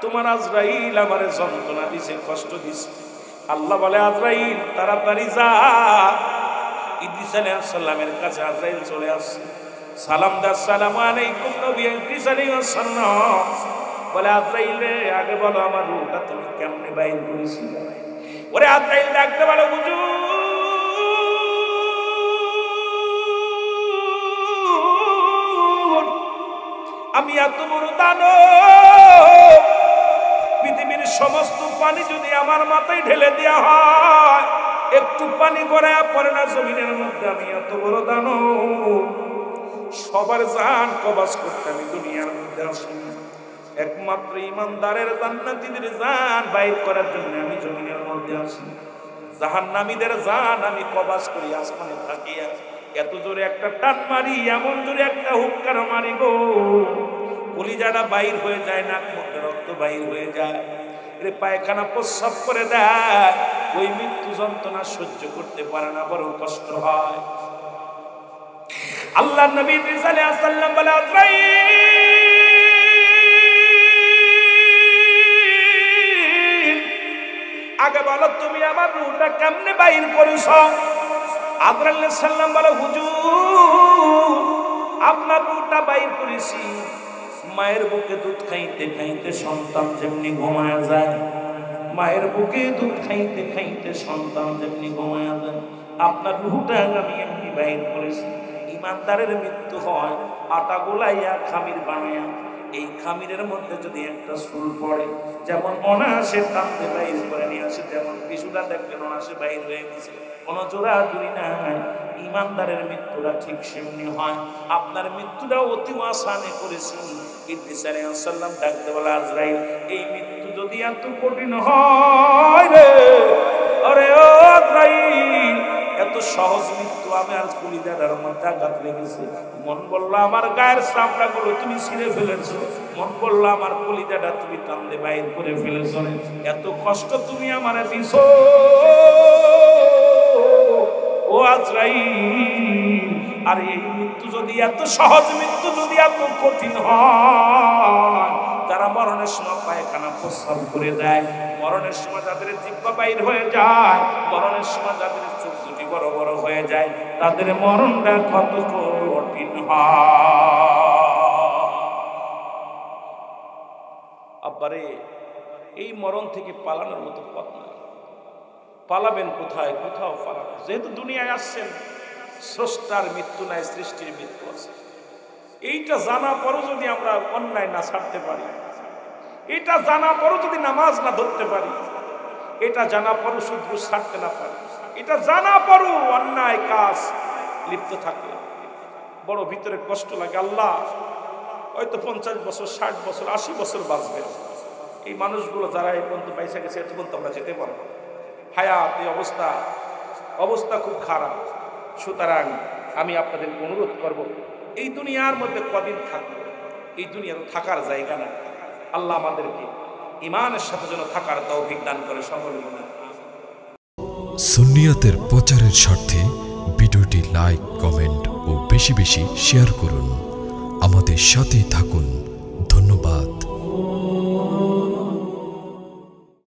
তোমার আজরাইল আমারে যন্ত্রণা দিছে, কষ্ট দিছে। আল্লাহ বলে আজরাইল তাড়াতাড়ি যা। ইদ্রিস আলাইহিস সালামের কাছে আজরাইল চলে আসছে, সালাম দা, আসসালামু আলাইকুম নবী ইদ্রিস আলাইহিস সালাম। বলে আজরাইল রে, আগে বলো আমার রূহটা তুমি কেমনে বাইর করেছিলে? ওরে আজরাইল ডাকতে বলে হুজুর, আমি এত বড় দানব, পৃথিবীর সমস্ত পানি যদি আমার মাথায় ঢেলে দেওয়া হয় একটু পানি গড়ায়া পড়ে না জমিনের মধ্যে। আমি এত বড় দানব, সবার জান কবজ করতে আমি দুনিয়ার মধ্যে আসি, একমাত্র ইমানদারের জান্নাতীদের জান বাইর করার জন্য আমি জমিনের মধ্যে আসি। জাহান্নামীদের জান আমি কবজ করি আসমানে থাকিয়া। এত জোরে একটা টান মারি, এমন জোরে একটা হুক্কার মারি গো, কলিজাটা বাইর হয়ে যায়, নাক মধ্যে রক্ত বাইর হয়ে যায়, রে পায়খানা প্রস্রাব করে দেয়। ওই মৃত্যু যন্ত্রণা সহ্য করতে পারে না, বড় কষ্ট হয়। আল্লাহর নবী ইদ্রিস আলাইহিস সালাম বলে আজরাইল, আগে বলো তুমি আমার রূহটা কেমনে বাইর করেছো? আজরাইল আলাইহিস সালাম বলে হুজুর, আপনার রূহটা বাইর করেছি মায়ের বুকে দুধ খাইতে খাইতে সন্তান যেমনি ঘুমায়া যায়, মায়ের বুকে দুধ খাইতে খাইতে সন্তান যেমনি ঘুমায়া যায়, আপনার রূহটা আমি এমনি বাইর করেছি। ইমানদারের মৃত্যু হয় আটা গোলাইয়া খামির বানাইয়া, এই খামিরের মধ্যে যদি একটা চুল পড়ে যেমন অনায়াসে টানতে বাইর করে নিয়ে আসে, যেমন কিছুটা দেখলেন অনায়াসে বাইর হয়ে গেছে, কোনো জোড়া জুড়ি নাই। ইমানদারের মৃত্যুটা ঠিক সেমনি হয়। আপনার মৃত্যুটা অতি আসানে করেছি। ইদ্রিস আলাইহিস সালাম ডাকতে বলে আজরাইল, এই মৃত্যু যদি এত কঠিন হয় রে, আরে ও আজরাইল, এত সহজ মৃত্যু আমি আর কলিজাটার মধ্যে আঘাত লেগেছে। মন বলল আমার গায়ের চামড়া গুলো তুমি ছিঁড়ে ফেলেছো, মন বলল আমার কলিজাটা তুমি কান্দে বাইর করে ফেলেছো, এত কষ্ট তুমি আমারে দিছো ও আজরাইল। আর এই মৃত্যু যদি এত সহজ, মৃত্যু যদি এত কঠিন হয়, যারা মরণের সময় পায়খানা প্রস্রাব করে দেয়, মরণের সময় যাদের জিহ্বা বাইর হয়ে যায়, মরণের সময় যাদের চোখ দুটি বড় বড় হয়ে যায়, তাদের মরণটা কত কঠিন হয়। আব্বারে, এই মরণ থেকে পালানোর মতো পথ নাই। পালাবেন কোথায়? কোথাও পালাবেন। যেহেতু দুনিয়ায় আসছেন, স্রষ্টার মৃত্যু নাই, সৃষ্টির মৃত্যু আছে। এইটা জানা পরও যদি আমরা অন্যায় না ছাড়তে পারি, এটা জানা পরও যদি নামাজ না ধরতে পারি, এটা জানা পরও শুধু ছাড়তে না পারি, এটা জানা পরও অন্যায় কাজ লিপ্ত থাকলে বড় ভিতরে কষ্ট লাগে। আল্লাহ হয়তো 50 বছর, 60 বছর, 80 বছর বাঁচবে, এই মানুষগুলো যারা এই পর্যন্ত পয়সা গেছে এত পর্যন্ত আমরা যেতে পারবো। হায়াত এই অবস্থা খুব খারাপ। সুতরাং আমি আপনাদের অনুরোধ করব, এই দুনিয়ার মধ্যে কদিন থাকবো, এই দুনিয়ার থাকার জায়গা না। আল্লাহ আমাদেরকে ঈমানের সাথে যেন থাকার তৌফিক দান করে সকলে বলে।
সুন্নিয়তের প্রচারের স্বার্থে ভিডিওটি লাইক, কমেন্ট ও বেশি বেশি শেয়ার করুন। আমাদের সাথেই থাকুন।